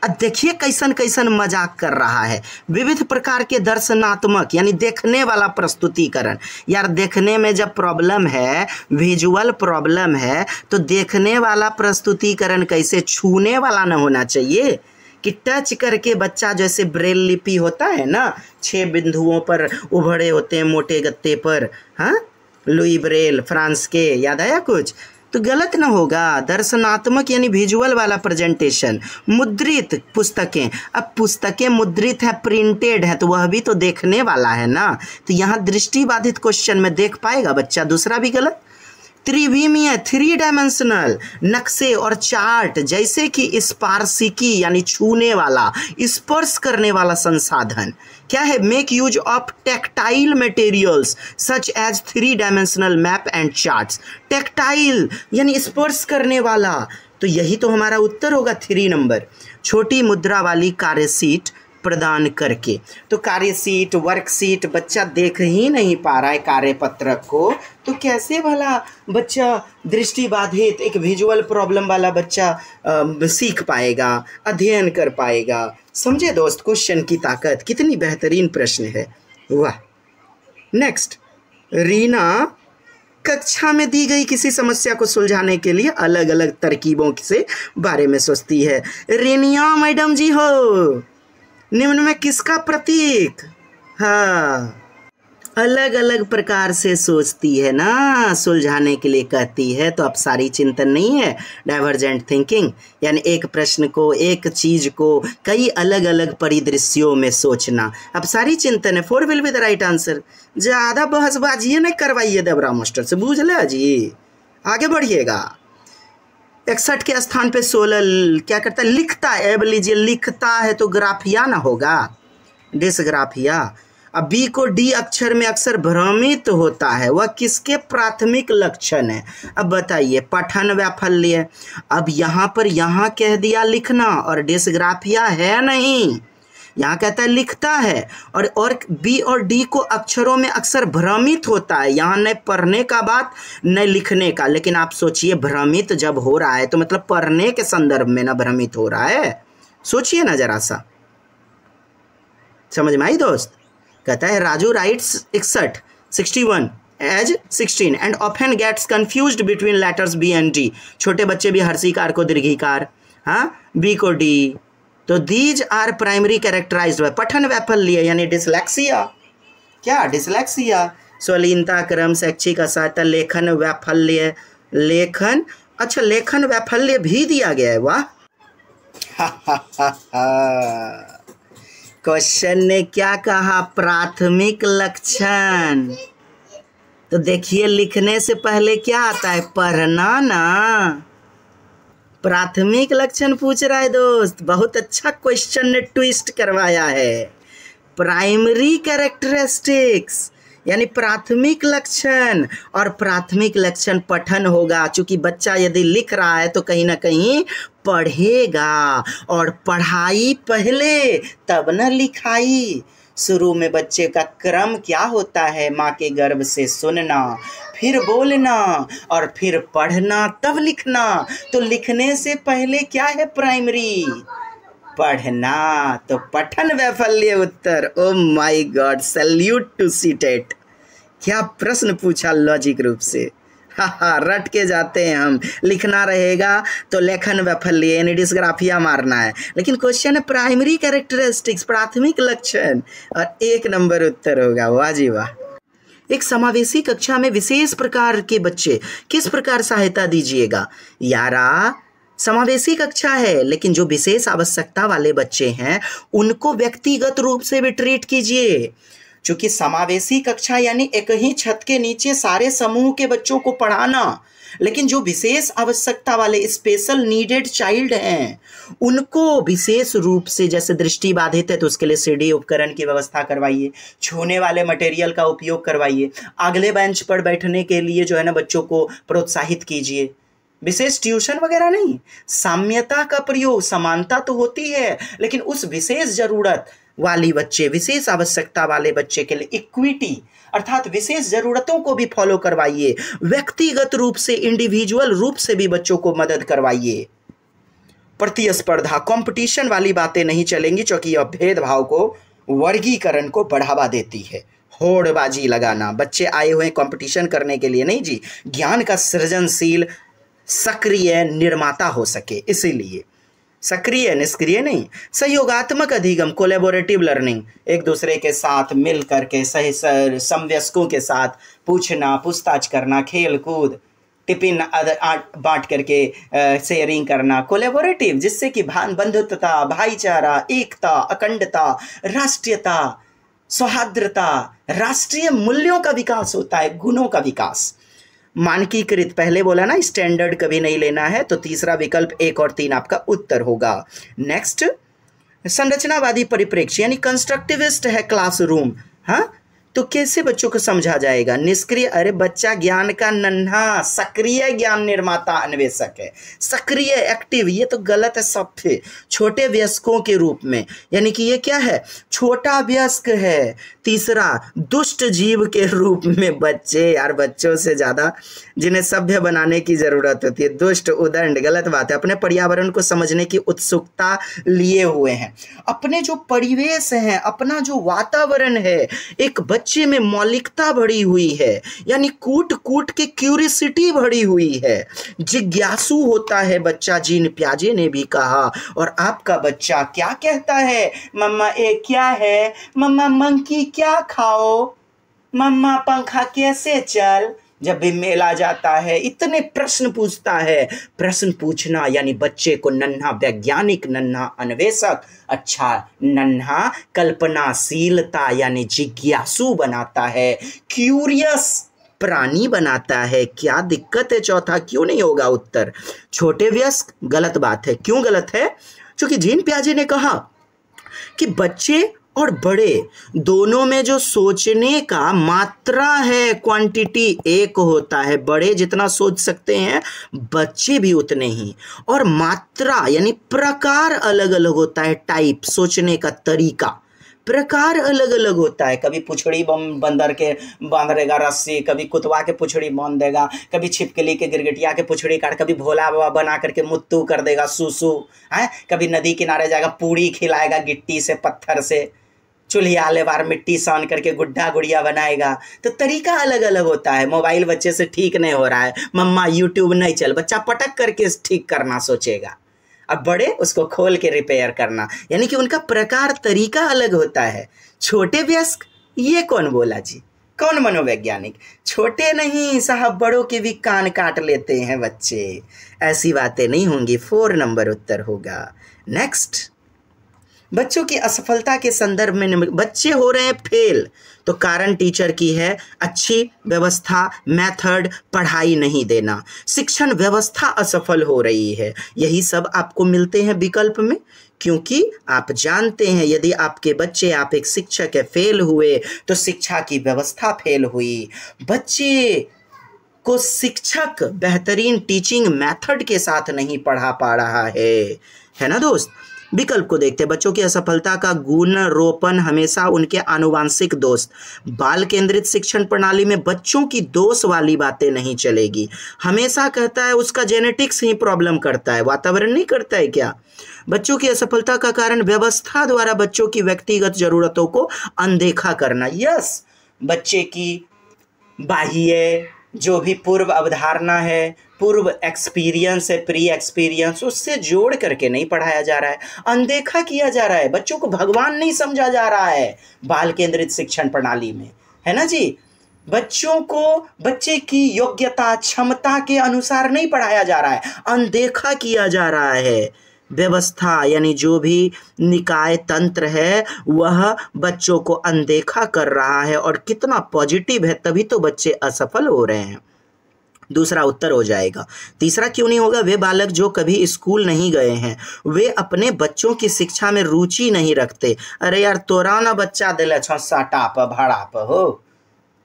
Speaker 1: अब देखिए कैसन कैसन मजाक कर रहा है। विविध प्रकार के दर्शनात्मक यानी देखने वाला प्रस्तुतिकरण। यार देखने में जब प्रॉब्लम है, विजुअल प्रॉब्लम है, तो देखने वाला प्रस्तुतिकरण कैसे, छूने वाला न होना चाहिए कि टच करके बच्चा, जैसे ब्रेल लिपि होता है ना, 6 बिंदुओं पर उभरे होते हैं मोटे गत्ते पर, हाँ, लुई ब्रेल फ्रांस के, याद आया कुछ? तो गलत ना होगा। दर्शनात्मक यानी विजुअल वाला प्रेजेंटेशन। मुद्रित पुस्तकें, अब पुस्तकें मुद्रित है, प्रिंटेड है, तो वह भी तो देखने वाला है ना। तो यहाँ दृष्टिबाधित क्वेश्चन में देख पाएगा बच्चा, दूसरा भी गलत। त्रिविमीय 3 डायमेंशनल नक्शे और चार्ट, जैसे कि स्पार्शिकी यानी छूने वाला, स्पर्श करने वाला संसाधन। क्या है? Make use of tactile materials such as 3 dimensional map and charts. Tactile यानी स्पर्श करने वाला, तो यही तो हमारा उत्तर होगा 3 नंबर। छोटी मुद्रा वाली कार्यशीट प्रदान करके, तो कार्यशीट, वर्कशीट बच्चा देख ही नहीं पा रहा है कार्यपत्रक को, तो कैसे भला बच्चा दृष्टिबाधित, एक विजुअल प्रॉब्लम वाला बच्चा सीख पाएगा, अध्ययन कर पाएगा? समझे दोस्त क्वेश्चन की ताकत, कितनी बेहतरीन प्रश्न है, वाह। नेक्स्ट, रीना कक्षा में दी गई किसी समस्या को सुलझाने के लिए अलग अलग तरकीबों से बारे में सोचती है। रेनिया मैडम जी हो, निम्न में किसका प्रतीक? हाँ, अलग अलग प्रकार से सोचती है ना, सुलझाने के लिए कहती है। तो अब सारी चिंतन नहीं है, डाइवर्जेंट थिंकिंग यानी एक प्रश्न को, एक चीज को कई अलग अलग परिदृश्यों में सोचना। अब सारी चिंतन है। 4 will be the right answer. ज़्यादा बहसबाजी नहीं करवाइए देवरा मास्टर से, बूझ ले जी, आगे बढ़िएगा। 61 के स्थान पे 16 क्या करता है? लिखता है। अब लीजिए, लिखता है तो ग्राफिया ना होगा, डिसग्राफिया। अब बी को डी अक्षर में अक्सर भ्रमित होता है, वह किसके प्राथमिक लक्षण है? अब बताइए, पठन वैफल्य। अब यहाँ पर यहाँ कह दिया लिखना और डिसग्राफिया है नहीं, यहाँ कहता है लिखता है। और बी और डी को अक्षरों में अक्सर भ्रमित होता है, यहाँ न पढ़ने का बात न लिखने का। लेकिन आप सोचिए, भ्रमित जब हो रहा है तो मतलब पढ़ने के संदर्भ में ना भ्रमित हो रहा है। सोचिए ना जरा सा, समझ में आई दोस्त? कहता है Raju writes 61 as 16 and often gets confused between letters B and D. छोटे बच्चे भी हर्षिकार को दीर्घिकार, हाँ, बी को डी। तो these are primary characterized by पठन वैफल्य यानी डिसलेक्सिया। क्या? डिसलेक्सिया। स्वलीनता, क्रम, शैक्षिक असहायता, लेखन वैफल्य, लेखन, अच्छा लेखन वैफल्य भी दिया गया है, वाह। क्वेश्चन ने क्या कहा? प्राथमिक लक्षण। तो देखिए, लिखने से पहले क्या आता है? पढ़ना ना। प्राथमिक लक्षण पूछ रहा है दोस्त, बहुत अच्छा क्वेश्चन ने ट्विस्ट करवाया है। प्राइमरी कैरेक्टरिस्टिक्स यानी प्राथमिक लक्षण, और प्राथमिक लक्षण पठन होगा। चूंकि बच्चा यदि लिख रहा है तो कहीं ना कहीं पढ़ेगा, और पढ़ाई पहले तब न लिखाई। शुरू में बच्चे का क्रम क्या होता है? माँ के गर्भ से सुनना, फिर बोलना और फिर पढ़ना, तब लिखना। तो लिखने से पहले क्या है? प्राइमरी पढ़ना। तो पठन वैफल्य उत्तर। Oh my god, salute to CTET. क्या प्रश्न पूछा लॉजिक रूप से, हाँ, रट के जाते हैं हम। लिखना रहेगा तो लेखन वैफल्य यानी डिस्ग्राफिया मारना है, लेकिन क्वेश्चन है प्राइमरी कैरेक्टरिस्टिक्स, प्राथमिक लक्षण, और 1 नंबर उत्तर होगा। वाह जी वाह। एक समावेशी कक्षा में विशेष प्रकार के बच्चे किस प्रकार सहायता दीजिएगा? यारा, समावेशी कक्षा है लेकिन जो विशेष आवश्यकता वाले बच्चे हैं उनको व्यक्तिगत रूप से भी ट्रीट कीजिए। क्योंकि समावेशी कक्षा यानी एक ही छत के नीचे सारे समूह के बच्चों को पढ़ाना, लेकिन जो विशेष आवश्यकता वाले स्पेशल नीडेड चाइल्ड हैं उनको विशेष रूप से, जैसे दृष्टि बाधित है तो उसके लिए सीढ़ी उपकरण की व्यवस्था करवाइए, छूने वाले मटेरियल का उपयोग करवाइए, अगले बेंच पर बैठने के लिए जो है ना बच्चों को प्रोत्साहित कीजिए। विशेष ट्यूशन वगैरह नहीं, साम्यता का प्रयोग, समानता तो होती है लेकिन उस विशेष जरूरत वाली बच्चे, विशेष आवश्यकता वाले बच्चे के लिए इक्विटी अर्थात विशेष जरूरतों को भी फॉलो करवाइए। व्यक्तिगत रूप से, इंडिविजुअल रूप से भी बच्चों को मदद करवाइए। प्रतिस्पर्धा, कंपटीशन वाली बातें नहीं चलेंगी क्योंकि यह भेदभाव को, वर्गीकरण को बढ़ावा देती है। होड़बाजी लगाना, बच्चे आए हुए कंपटीशन करने के लिए नहीं जी, ज्ञान का सृजनशील सक्रिय निर्माता हो सके, इसीलिए सक्रिय निष्क्रिय नहीं। सहयोगात्मक अधिगम, कोलैबोरेटिव लर्निंग, एक दूसरे के साथ मिल करके सही समवयस्कों के साथ पूछना, पूछताछ करना, खेल कूद, टिफिन बांट करके शेयरिंग करना। कोलैबोरेटिव, जिससे कि बंधुत्वता, भाईचारा, एकता, अखंडता, राष्ट्रीयता, सौहार्द्रता, राष्ट्रीय मूल्यों का विकास होता है, गुणों का विकास। मानकीकृत, पहले बोला ना स्टैंडर्ड कभी नहीं लेना है, तो तीसरा विकल्प 1 और 3 आपका उत्तर होगा। नेक्स्ट, संरचनावादी परिप्रेक्ष्य यानी कंस्ट्रक्टिविस्ट है क्लासरूम। हाँ, तो कैसे बच्चों को समझा जाएगा? निष्क्रिय, अरे बच्चा ज्ञान का नन्हा, सक्रिय ज्ञान निर्माता अन्वेषक है, सक्रिय एक्टिव, ये तो गलत है सब। फिर छोटे वयस्कों के रूप में, यानी कि ये क्या है? छोटा वयस्क है। तीसरा, दुष्ट जीव के रूप में बच्चे, यार बच्चों से ज़्यादा जिन्हें सभ्य बनाने की ज़रूरत होती है, दुष्ट, उदंड, गलत बात है। अपने पर्यावरण को समझने की उत्सुकता लिए हुए हैं, अपने जो परिवेश है, अपना जो वातावरण है, एक बच्चे में मौलिकता भरी हुई है, यानी कूट कूट के क्यूरियोसिटी भरी हुई है, जिज्ञासु होता है बच्चा, जीन प्याजे ने भी कहा। और आपका बच्चा क्या कहता है? मम्मा ये क्या है? मम्मा मंकी क्या खाओ? मम्मा पंखा कैसे चल? जब भी मेला जाता है इतने प्रश्न पूछता है। प्रश्न पूछना यानी बच्चे को नन्हा वैज्ञानिक, नन्हा अन्वेषक, अच्छा नन्हा कल्पनाशीलता यानी जिज्ञासु बनाता है, क्यूरियस प्राणी बनाता है। क्या दिक्कत है? चौथा क्यों नहीं होगा उत्तर? छोटे वयस्क, गलत बात है। क्यों गलत है? क्योंकि जीन पियाजे ने कहा कि बच्चे और बड़े दोनों में जो सोचने का मात्रा है, क्वांटिटी एक होता है। बड़े जितना सोच सकते हैं बच्चे भी उतने ही, और मात्रा यानी प्रकार अलग अलग होता है। टाइप, सोचने का तरीका, प्रकार अलग अलग होता है। कभी पुछड़ी बंदर के बांध देगा रस्सी, कभी कुतवा के पुछड़ी बांध देगा, कभी छिपकली के गिरगिटिया के पुछड़ी काट, कभी भोला बाबा बना करके मुत्तू कर देगा, सूसू है, कभी नदी किनारे जाएगा पूड़ी खिलाएगा गिट्टी से, पत्थर से, चूल्हे बार मिट्टी सान करके गुड्ढा गुड़िया बनाएगा। तो तरीका अलग अलग होता है। मोबाइल बच्चे से ठीक नहीं हो रहा है, मम्मा यूट्यूब नहीं चल, बच्चा पटक करके ठीक करना सोचेगा। अब बड़े उसको खोल के रिपेयर करना, यानी कि उनका प्रकार, तरीका अलग होता है। छोटे वयस्क, ये कौन बोला जी? कौन मनोवैज्ञानिक? छोटे नहीं साहब, बड़ों के भी कान काट लेते हैं बच्चे। ऐसी बातें नहीं होंगी। 4 नंबर उत्तर होगा। नेक्स्ट, बच्चों की असफलता के संदर्भ में बच्चे हो रहे हैं फेल, तो कारण टीचर की है अच्छी व्यवस्था, मेथड, पढ़ाई नहीं देना, शिक्षण व्यवस्था असफल हो रही है। यही सब आपको मिलते हैं विकल्प में, क्योंकि आप जानते हैं यदि आपके बच्चे, आप एक शिक्षक है, फेल हुए तो शिक्षा की व्यवस्था फेल हुई। बच्चे को शिक्षक बेहतरीन टीचिंग मेथड के साथ नहीं पढ़ा पा रहा है ना दोस्त। विकल्प को देखते हैं। बच्चों की असफलता का गुण रोपण हमेशा उनके आनुवांशिक दोष। बाल केंद्रित शिक्षण प्रणाली में बच्चों की दोष वाली बातें नहीं चलेगी। हमेशा कहता है उसका जेनेटिक्स ही प्रॉब्लम करता है, वातावरण नहीं करता है क्या? बच्चों की असफलता का कारण व्यवस्था द्वारा बच्चों की व्यक्तिगत जरूरतों को अनदेखा करना। यस, बच्चे की बाह्य जो भी पूर्व अवधारणा है, पूर्व एक्सपीरियंस है, प्री एक्सपीरियंस, उससे जोड़ करके नहीं पढ़ाया जा रहा है, अनदेखा किया जा रहा है। बच्चों को भगवान नहीं समझा जा रहा है बाल केंद्रित शिक्षण प्रणाली में, है ना जी। बच्चों को बच्चे की योग्यता क्षमता के अनुसार नहीं पढ़ाया जा रहा है, अनदेखा किया जा रहा है। व्यवस्था यानी जो भी निकाय तंत्र है वह बच्चों को अनदेखा कर रहा है, और कितना पॉजिटिव है, तभी तो बच्चे असफल हो रहे हैं। दूसरा उत्तर हो जाएगा। तीसरा क्यों नहीं होगा? वे बालक जो कभी स्कूल नहीं गए हैं, वे अपने बच्चों की शिक्षा में रुचि नहीं रखते। अरे यार, तोरा ना बच्चा दिले छ साटा प भाड़ा प हो,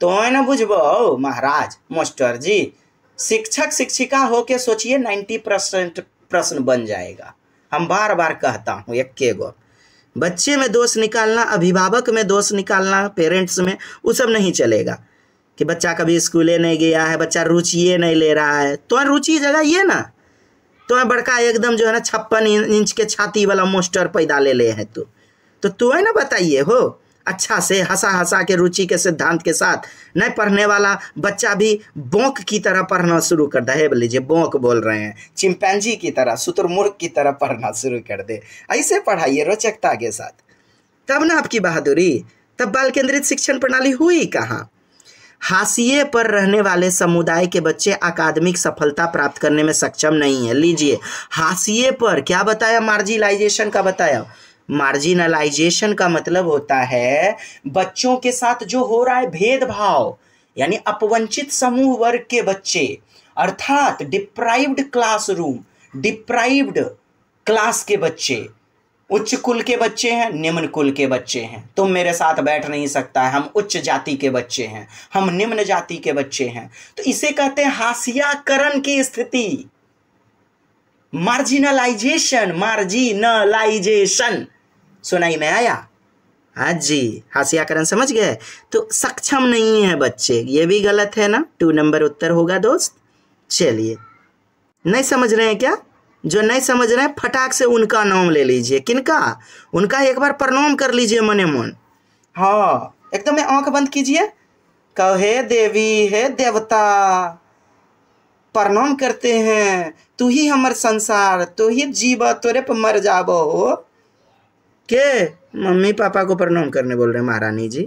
Speaker 1: तो न बुझबो महाराज मास्टर जी। शिक्षक शिक्षिका होके सोचिए 90% प्रश्न बन जाएगा। हम बार बार कहता हूँ एक के गो, बच्चे में दोष निकालना, अभिभावक में दोष निकालना, पेरेंट्स में, वो सब नहीं चलेगा कि बच्चा कभी स्कूले नहीं गया है, बच्चा रुचिए नहीं ले रहा है। तो रुचि जगाइए ना। तो बड़का एकदम जो है ना 56 इंच के छाती वाला मोस्टर पैदा ले हैं तो है ना बताइए हो, अच्छा से हंसा हंसा के रुचि के सिद्धांत के साथ। नहीं पढ़ने वाला बच्चा भी बोंक की तरह पढ़ना शुरू कर दे। हे लीजिए, बोंक बोल रहे हैं, चिंपैंजी की तरह, शुतुरमुर्ग की तरह पढ़ना शुरू कर दे। ऐसे पढ़ाइए रोचकता के साथ, तब ना आपकी बहादुरी। तब बाल केंद्रित शिक्षण प्रणाली हुई कहाँ? हाशिए पर रहने वाले समुदाय के बच्चे अकादमिक सफलता प्राप्त करने में सक्षम नहीं है। लीजिए, हाशिए पर क्या बताया? मार्जिनलाइजेशन का बताया। मार्जिनलाइजेशन का मतलब होता है बच्चों के साथ जो हो रहा है भेदभाव, यानी अपवंचित समूह वर्ग के बच्चे, अर्थात डिप्राइव्ड क्लासरूम, डिप्राइव्ड क्लास के बच्चे। उच्च कुल के बच्चे हैं, निम्न कुल के बच्चे हैं। तुम मेरे साथ बैठ नहीं सकता है, हम उच्च जाति के बच्चे हैं, हम निम्न जाति के बच्चे हैं। तो इसे कहते हैं हाशियाकरण की स्थिति, मार्जिनलाइजेशन। मार्जिनलाइजेशन सुनाई में आया? हाँ जी, हाशियाकरण समझ गए। तो सक्षम नहीं है बच्चे, ये भी गलत है ना। 2 नंबर उत्तर होगा दोस्त। चलिए, नहीं समझ रहे हैं क्या? जो नहीं समझ रहे हैं फटाक से उनका नाम ले लीजिए। किनका? उनका एक बार प्रणाम कर लीजिए मने मन। हाँ, एकदम आंख बंद कीजिए, कहो हे देवी, हे देवता, प्रणाम करते हैं, तू ही हमर संसार, तू ही जीवा, तोरे पर मर जाबो हो। के मम्मी पापा को प्रणाम करने बोल रहे महारानी जी।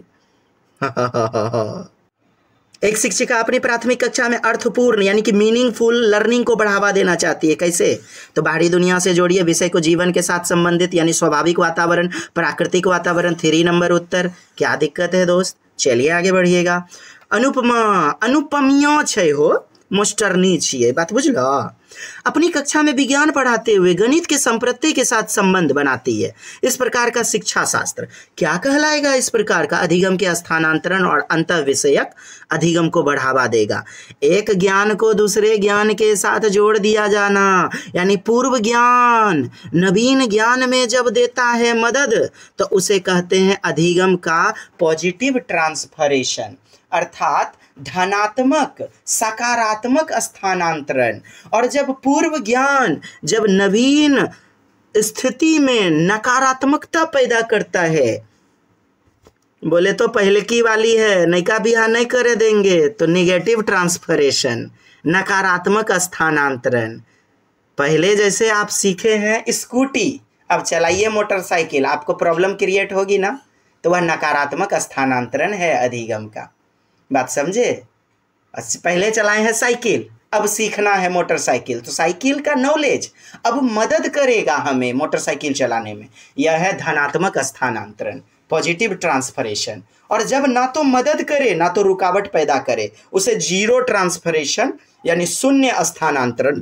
Speaker 1: एक शिक्षिका अपनी प्राथमिक कक्षा में अर्थपूर्ण यानी कि मीनिंगफुल लर्निंग को बढ़ावा देना चाहती है। कैसे? तो बाहरी दुनिया से जोड़िए विषय को जीवन के साथ संबंधित, यानी स्वाभाविक वातावरण, प्राकृतिक वातावरण। 3 नंबर उत्तर। क्या दिक्कत है दोस्त? चलिए आगे बढ़िएगा। अनुपमा, अनुपमिया छै हो, मास्टरनी छिए, बात बुझलो। अपनी कक्षा में विज्ञान पढ़ाते हुए गणित के संप्रत्यय के साथ संबंध बनाती है। इस प्रकार का शिक्षा शास्त्र क्या कहलाएगा? इस प्रकार का अधिगम के स्थानांतरण और अंतः विषयक अधिगम को बढ़ावा देगा। एक ज्ञान को दूसरे ज्ञान के साथ जोड़ दिया जाना, यानी पूर्व ज्ञान नवीन ज्ञान में जब देता है मदद, तो उसे कहते हैं अधिगम का पॉजिटिव ट्रांसफरेशन, अर्थात धनात्मक सकारात्मक स्थानांतरण। और जब पूर्व ज्ञान जब नवीन स्थिति में नकारात्मकता पैदा करता है, बोले तो पहले की वाली है, नैका बिहा नहीं करे देंगे, तो निगेटिव ट्रांसफरेशन, नकारात्मक स्थानांतरण। पहले जैसे आप सीखे हैं स्कूटी, अब चलाइए मोटरसाइकिल, आपको प्रॉब्लम क्रिएट होगी ना, तो वह नकारात्मक स्थानांतरण है अधिगम का। बात समझे? पहले चलाए हैं साइकिल, अब सीखना है मोटरसाइकिल, तो साइकिल का नॉलेज अब मदद करेगा हमें मोटरसाइकिल चलाने में। यह है धनात्मक स्थानांतरण, पॉजिटिव ट्रांसफरेशन। और जब ना तो मदद करे ना तो रुकावट पैदा करे, उसे जीरो ट्रांसफरेशन यानी शून्य स्थानांतरण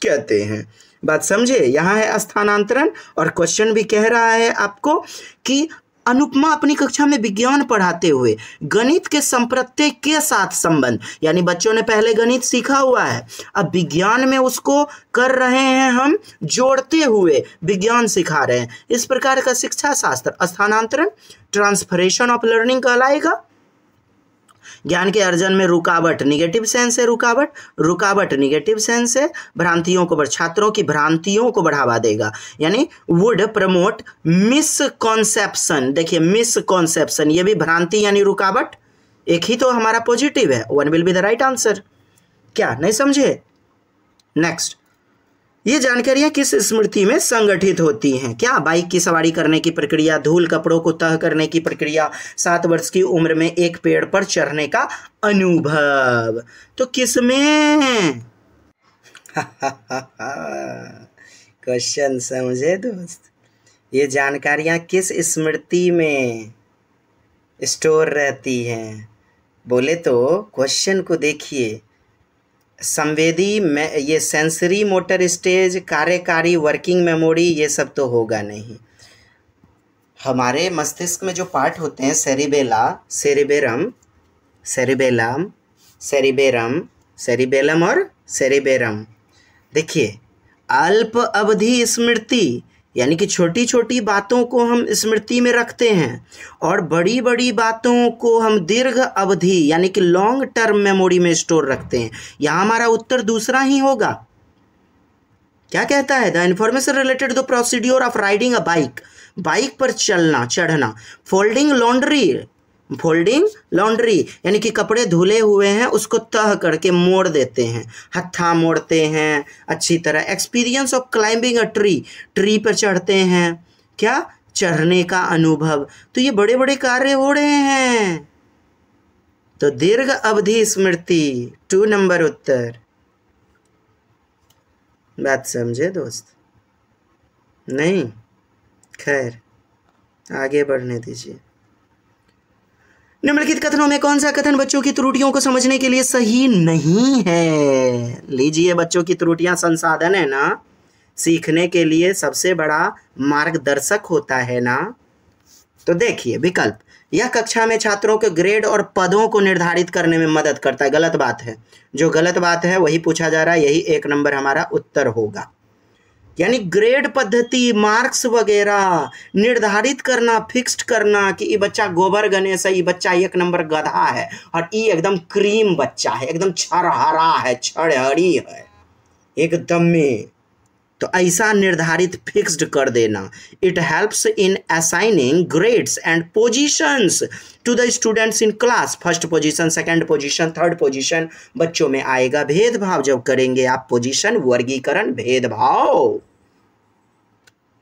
Speaker 1: कहते हैं। बात समझे? यहाँ है स्थानांतरण, और क्वेश्चन भी कह रहा है आपको कि अनुपमा अपनी कक्षा में विज्ञान पढ़ाते हुए गणित के संप्रत्यय के साथ संबंध, यानी बच्चों ने पहले गणित सीखा हुआ है, अब विज्ञान में उसको कर रहे हैं हम जोड़ते हुए विज्ञान सिखा रहे हैं। इस प्रकार का शिक्षा शास्त्र स्थानांतरण, ट्रांसफरेशन ऑफ लर्निंग कहलाएगा। ज्ञान के अर्जन में रुकावट, निगेटिव सेंस है रुकावट, रुकावट निगेटिव सेंस है, भ्रांतियों को, छात्रों की भ्रांतियों को बढ़ावा देगा, यानी वुड प्रमोट मिसकॉन्सेप्शन। देखिए मिसकॉन्सेप्शन, ये भी भ्रांति यानी रुकावट, एक ही तो हमारा पॉजिटिव है, 1 will be the right answer. क्या नहीं समझे? नेक्स्ट, ये जानकारियां किस स्मृति में संगठित होती हैं? क्या? बाइक की सवारी करने की प्रक्रिया, धूल कपड़ों को तह करने की प्रक्रिया, 7 वर्ष की उम्र में एक पेड़ पर चढ़ने का अनुभव। तो किसमें? क्वेश्चन समझे दोस्त? ये जानकारियां किस स्मृति में स्टोर रहती हैं? बोले तो क्वेश्चन को देखिए, संवेदी में ये सेंसरी मोटर स्टेज, कार्यकारी वर्किंग मेमोरी, ये सब तो होगा नहीं। हमारे मस्तिष्क में जो पार्ट होते हैं, सेरिबेला, सेरिबेरम, सेरिबेलम, सेरिबेरम, सेरिबेलम और सेरिबेरम। देखिए, अल्प अवधि स्मृति यानी कि छोटी छोटी बातों को हम स्मृति में रखते हैं, और बड़ी बड़ी बातों को हम दीर्घ अवधि यानी कि लॉन्ग टर्म मेमोरी में स्टोर रखते हैं। यहाँ हमारा उत्तर दूसरा ही होगा। क्या कहता है? The information related the procedure of riding a bike, bike पर चलना चढ़ना। फोल्डिंग लॉन्ड्री, फोल्डिंग लॉन्ड्री यानी कि कपड़े धुले हुए हैं उसको तह करके मोड़ देते हैं, हत्था मोड़ते हैं अच्छी तरह। Experience of climbing a tree, tree पर चढ़ते हैं, क्या? चढ़ने का अनुभव। तो ये बड़े बड़े कार्य हो रहे हैं। तो दीर्घ अवधि स्मृति 2 नंबर उत्तर। बात समझे दोस्त? नहीं? खैर, आगे बढ़ने दीजिए। निम्नलिखित कथनों में कौन सा कथन बच्चों की त्रुटियों को समझने के लिए सही नहीं है? लीजिए, बच्चों की त्रुटियां संसाधन है ना, सीखने के लिए सबसे बड़ा मार्गदर्शक होता है ना। तो देखिए विकल्प, यह कक्षा में छात्रों के ग्रेड और पदों को निर्धारित करने में मदद करता है। गलत बात है, जो गलत बात है वही पूछा जा रहा है, यही 1 नंबर हमारा उत्तर होगा। यानी ग्रेड पद्धति, मार्क्स वगैरह निर्धारित करना, फिक्स्ड करना कि ये बच्चा गोबर गणेश है, ये बच्चा 1 नंबर गधा है, और ये एकदम क्रीम बच्चा है, एकदम छरहरा है, छड़हरी है एकदम में। तो ऐसा निर्धारित फिक्स्ड कर देना। It helps in assigning grades and positions to the students in class. First position, second position, third position बच्चों में आएगा। भेदभाव जब करेंगे आप, पोजीशन, वर्गीकरण, भेदभाव।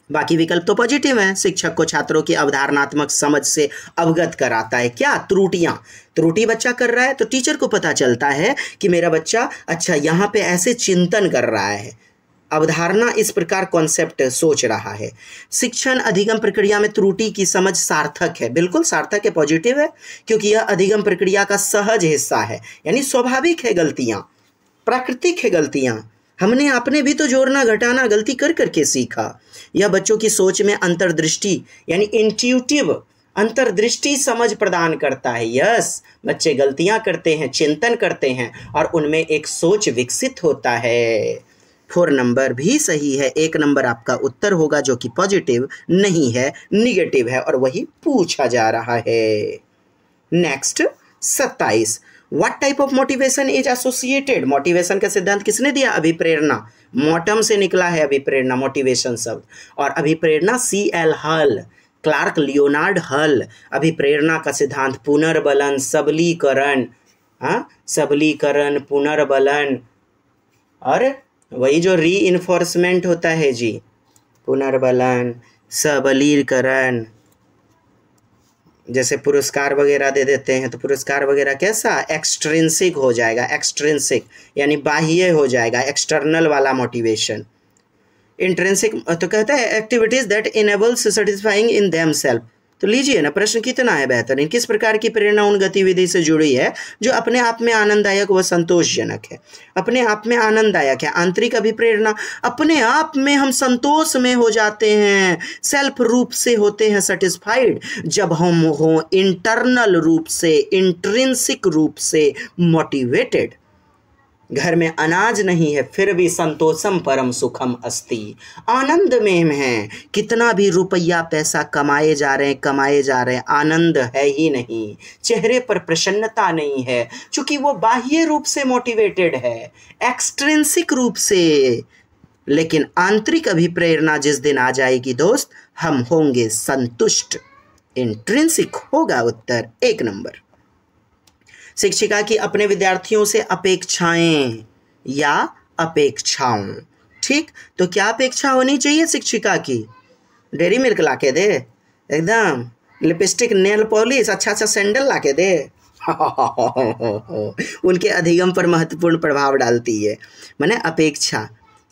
Speaker 1: बाकी विकल्प तो पॉजिटिव है। शिक्षक को छात्रों की अवधारणात्मक समझ से अवगत कराता है। क्या? त्रुटियां, त्रुटि बच्चा कर रहा है तो टीचर को पता चलता है कि मेरा बच्चा अच्छा यहाँ पे ऐसे चिंतन कर रहा है, अवधारणा इस प्रकार कॉन्सेप्ट सोच रहा है। शिक्षण अधिगम प्रक्रिया में त्रुटि की समझ सार्थक है। बिल्कुल सार्थक है, पॉजिटिव है, क्योंकि यह अधिगम प्रक्रिया का सहज हिस्सा है, यानी स्वाभाविक है गलतियां, प्राकृतिक है गलतियां। हमने आपने भी तो जोड़ना घटाना गलती कर करके सीखा। यह बच्चों की सोच में अंतर्दृष्टि यानी इंट्यूटिव अंतर्दृष्टि समझ प्रदान करता है। यस, बच्चे गलतियां करते हैं, चिंतन करते हैं, और उनमें एक सोच विकसित होता है। 4 नंबर भी सही है। 1 नंबर आपका उत्तर होगा, जो कि पॉजिटिव नहीं है, निगेटिव है, और वही पूछा जा रहा है। Next 27, what type of motivation is associated? Motivation का सिद्धांत किसने दिया? अभिप्रेरणा। मोटम से निकला है अभिप्रेरणा, मोटिवेशन शब्द। और अभिप्रेरणा CL हल, क्लार्क लियोनार्ड हल। अभिप्रेरणा का सिद्धांत पुनर्बलन, सबलीकरण, सबलीकरण, पुनर्बलन, और वही जो री इन्फोर्समेंट होता है जी, पुनर्बलन, सबलीकरण। जैसे पुरस्कार वगैरह दे देते हैं तो पुरस्कार वगैरह कैसा? एक्सट्रिंसिक हो जाएगा, एक्सट्रिंसिक यानी बाह्य हो जाएगा, एक्सटर्नल वाला मोटिवेशन। इंट्रिंसिक तो कहता है activities that enables satisfying in themself. तो लीजिए ना, प्रश्न कितना है बेहतरीन। किस प्रकार की प्रेरणा उन गतिविधि से जुड़ी है जो अपने आप में आनंददायक व संतोषजनक है? अपने आप में आनंददायक है। आंतरिक अभिप्रेरणा, अपने आप में हम संतोष में हो जाते हैं, सेल्फ रूप से होते हैं सेटिस्फाइड जब हम हो इंटरनल रूप से, इंट्रिंसिक रूप से मोटिवेटेड। घर में अनाज नहीं है फिर भी संतोषम परम सुखम अस्ति, आनंद में हैं। कितना भी रुपया पैसा कमाए जा रहे हैं, आनंद है ही नहीं, चेहरे पर प्रसन्नता नहीं है, क्योंकि वो बाह्य रूप से मोटिवेटेड है, एक्सट्रिंसिक रूप से। लेकिन आंतरिक अभिप्रेरणा जिस दिन आ जाएगी दोस्त, हम होंगे संतुष्ट। इंट्रिंसिक होगा उत्तर 1 नंबर। शिक्षिका की अपने विद्यार्थियों से अपेक्षाएं या अपेक्षाओं, ठीक, तो क्या अपेक्षा होनी चाहिए शिक्षिका की? डेयरी मिल्क ला के दे, एकदम लिपस्टिक, नेल पॉलिश, अच्छा अच्छा सैंडल ला के दे। उनके अधिगम पर महत्वपूर्ण प्रभाव डालती है। माने अपेक्षा,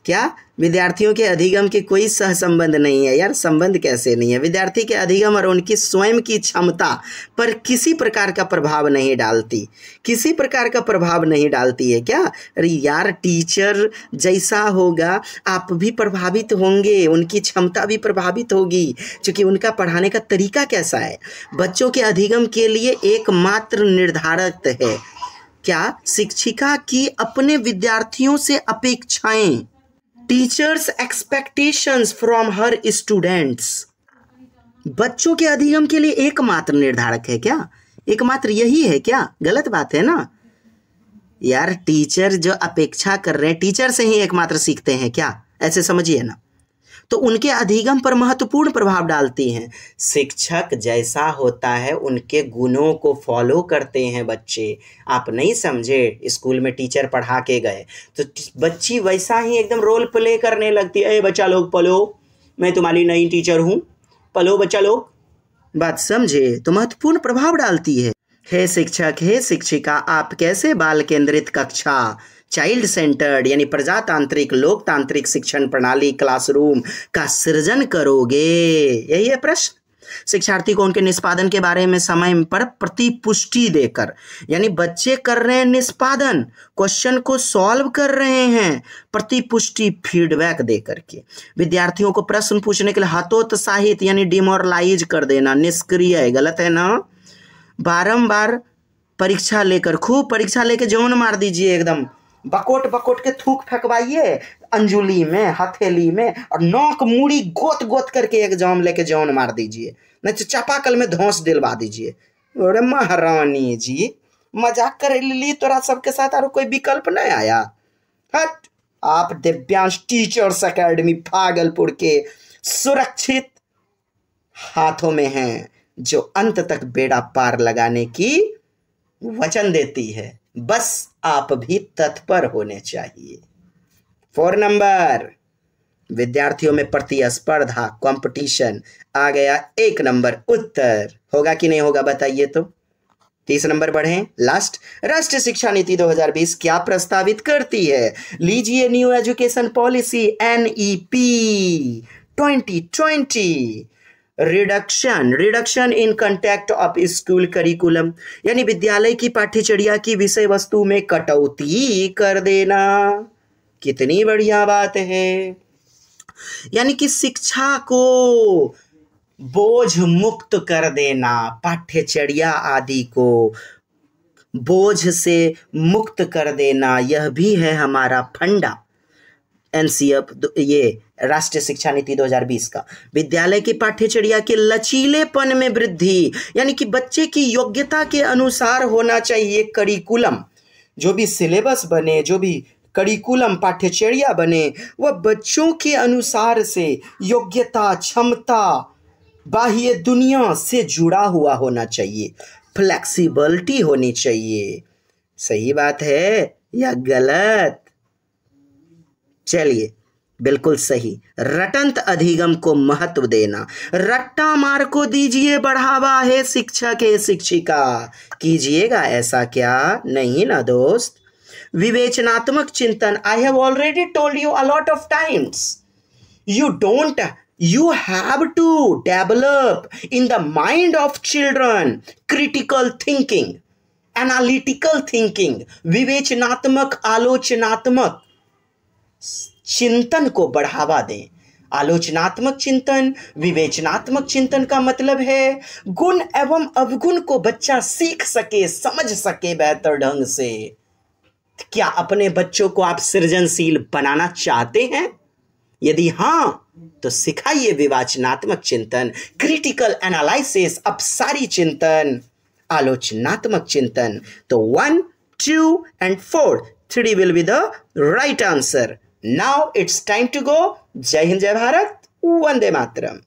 Speaker 1: क्या विद्यार्थियों के अधिगम के कोई सहसंबंध नहीं है? यार संबंध कैसे नहीं है? विद्यार्थी के अधिगम और उनकी स्वयं की क्षमता पर किसी प्रकार का प्रभाव नहीं डालती, किसी प्रकार का प्रभाव नहीं डालती है क्या? अरे यार, टीचर जैसा होगा आप भी प्रभावित होंगे, उनकी क्षमता भी प्रभावित होगी, क्योंकि उनका पढ़ाने का तरीका कैसा है। बच्चों के अधिगम के लिए एकमात्र निर्धारक है क्या? शिक्षिका की अपने विद्यार्थियों से अपेक्षाएं, teachers expectations from her students. बच्चों के अधिगम के लिए एकमात्र निर्धारक है क्या? एकमात्र यही है क्या? गलत बात है ना यार। टीचर जो अपेक्षा कर रहे हैं, टीचर से ही एकमात्र सीखते हैं क्या? ऐसे समझिए ना। तो उनके अधिगम पर महत्वपूर्ण प्रभाव डालती हैं। शिक्षक जैसा होता है उनके गुणों को फॉलो करते हैं बच्चे। आप नहीं समझे, स्कूल में टीचर पढ़ा के गए तो बच्ची वैसा ही एकदम रोल प्ले करने लगती है। ए बच्चा लोग पढ़ो, मैं तुम्हारी नई टीचर हूँ, पढ़ो बच्चा लोग। बात समझे? तो महत्वपूर्ण प्रभाव डालती है। हे शिक्षक, हे शिक्षिका, आप कैसे बाल केंद्रित कक्षा, चाइल्ड सेंटर्ड यानी प्रजातांत्रिक लोकतांत्रिक शिक्षण प्रणाली क्लासरूम का सृजन करोगे? यही है प्रश्न। शिक्षार्थी को उनके निष्पादन के बारे में समय पर प्रतिपुष्टि देकर, यानी बच्चे कर रहे हैं निष्पादन, क्वेश्चन को सॉल्व कर रहे हैं, प्रतिपुष्टि फीडबैक देकर के विद्यार्थियों को प्रश्न पूछने के लिए हतोत्साहित यानी डिमोरलाइज कर देना, निष्क्रिय है, गलत है ना। बारंबार परीक्षा लेकर, खूब परीक्षा लेकर जौन मार दीजिए, एकदम बकोट बकोट के थूक फेंकवाइए अंजुली में, हथेली में, और नाक मूड़ी गोत गोत करके एग्जाम लेके जौन मार दीजिए, नहीं तो चापाकल में धौंस दिलवा दीजिए। अरे महारानी जी, मजाक कर ली तोरा सबके साथ, और कोई विकल्प नहीं आया। हट, आप दिव्यांश टीचर्स एकेडमी भागलपुर के सुरक्षित हाथों में हैं, जो अंत तक बेड़ा पार लगाने की वचन देती है। बस आप भी तत्पर होने चाहिए। 4 नंबर, विद्यार्थियों में प्रतिस्पर्धा, कंपटीशन आ गया 1 नंबर उत्तर। होगा कि नहीं होगा बताइए तो। 30 नंबर बढ़े, लास्ट। राष्ट्रीय शिक्षा नीति 2020 क्या प्रस्तावित करती है? लीजिए, new education policy NEP 2020। Reduction in content of school curriculum, यानी विद्यालय की पाठ्यचर्या की विषय वस्तु में कटौती कर देना। कितनी बढ़िया बात है। यानी कि शिक्षा को बोझ मुक्त कर देना, पाठ्यचर्या आदि को बोझ से मुक्त कर देना, यह भी है हमारा फंडा NCF, ये राष्ट्रीय शिक्षा नीति 2020 का। विद्यालय की पाठ्यचर्या के लचीलेपन में वृद्धि, यानी कि बच्चे की योग्यता के अनुसार होना चाहिए करिकुलम। जो भी सिलेबस बने, जो भी करिकुलम पाठ्यचर्या बने, वह बच्चों के अनुसार से योग्यता, क्षमता, बाह्य दुनिया से जुड़ा हुआ होना चाहिए, फ्लेक्सिबिलिटी होनी चाहिए। सही बात है या गलत? चलिए, बिल्कुल सही। रटंत अधिगम को महत्व देना, रट्टा मार को दीजिए बढ़ावा। है शिक्षक, है शिक्षिका, कीजिएगा ऐसा क्या? नहीं ना दोस्त। विवेचनात्मक चिंतन, I have already told you a lot of times, you have to develop in the mind of children critical thinking, analytical thinking, विवेचनात्मक, आलोचनात्मक चिंतन को बढ़ावा दें। आलोचनात्मक चिंतन, विवेचनात्मक चिंतन का मतलब है गुण एवं अवगुण को बच्चा सीख सके, समझ सके बेहतर ढंग से। क्या अपने बच्चों को आप सृजनशील बनाना चाहते हैं? यदि हाँ, तो सिखाइए विवेचनात्मक चिंतन, क्रिटिकल एनालिसिस, अपसारी चिंतन, आलोचनात्मक चिंतन। तो 1, 2 and 4, 3 will be the right answer. Now it's time to go. जय हिंद, जय भारत, वंदे मातरम।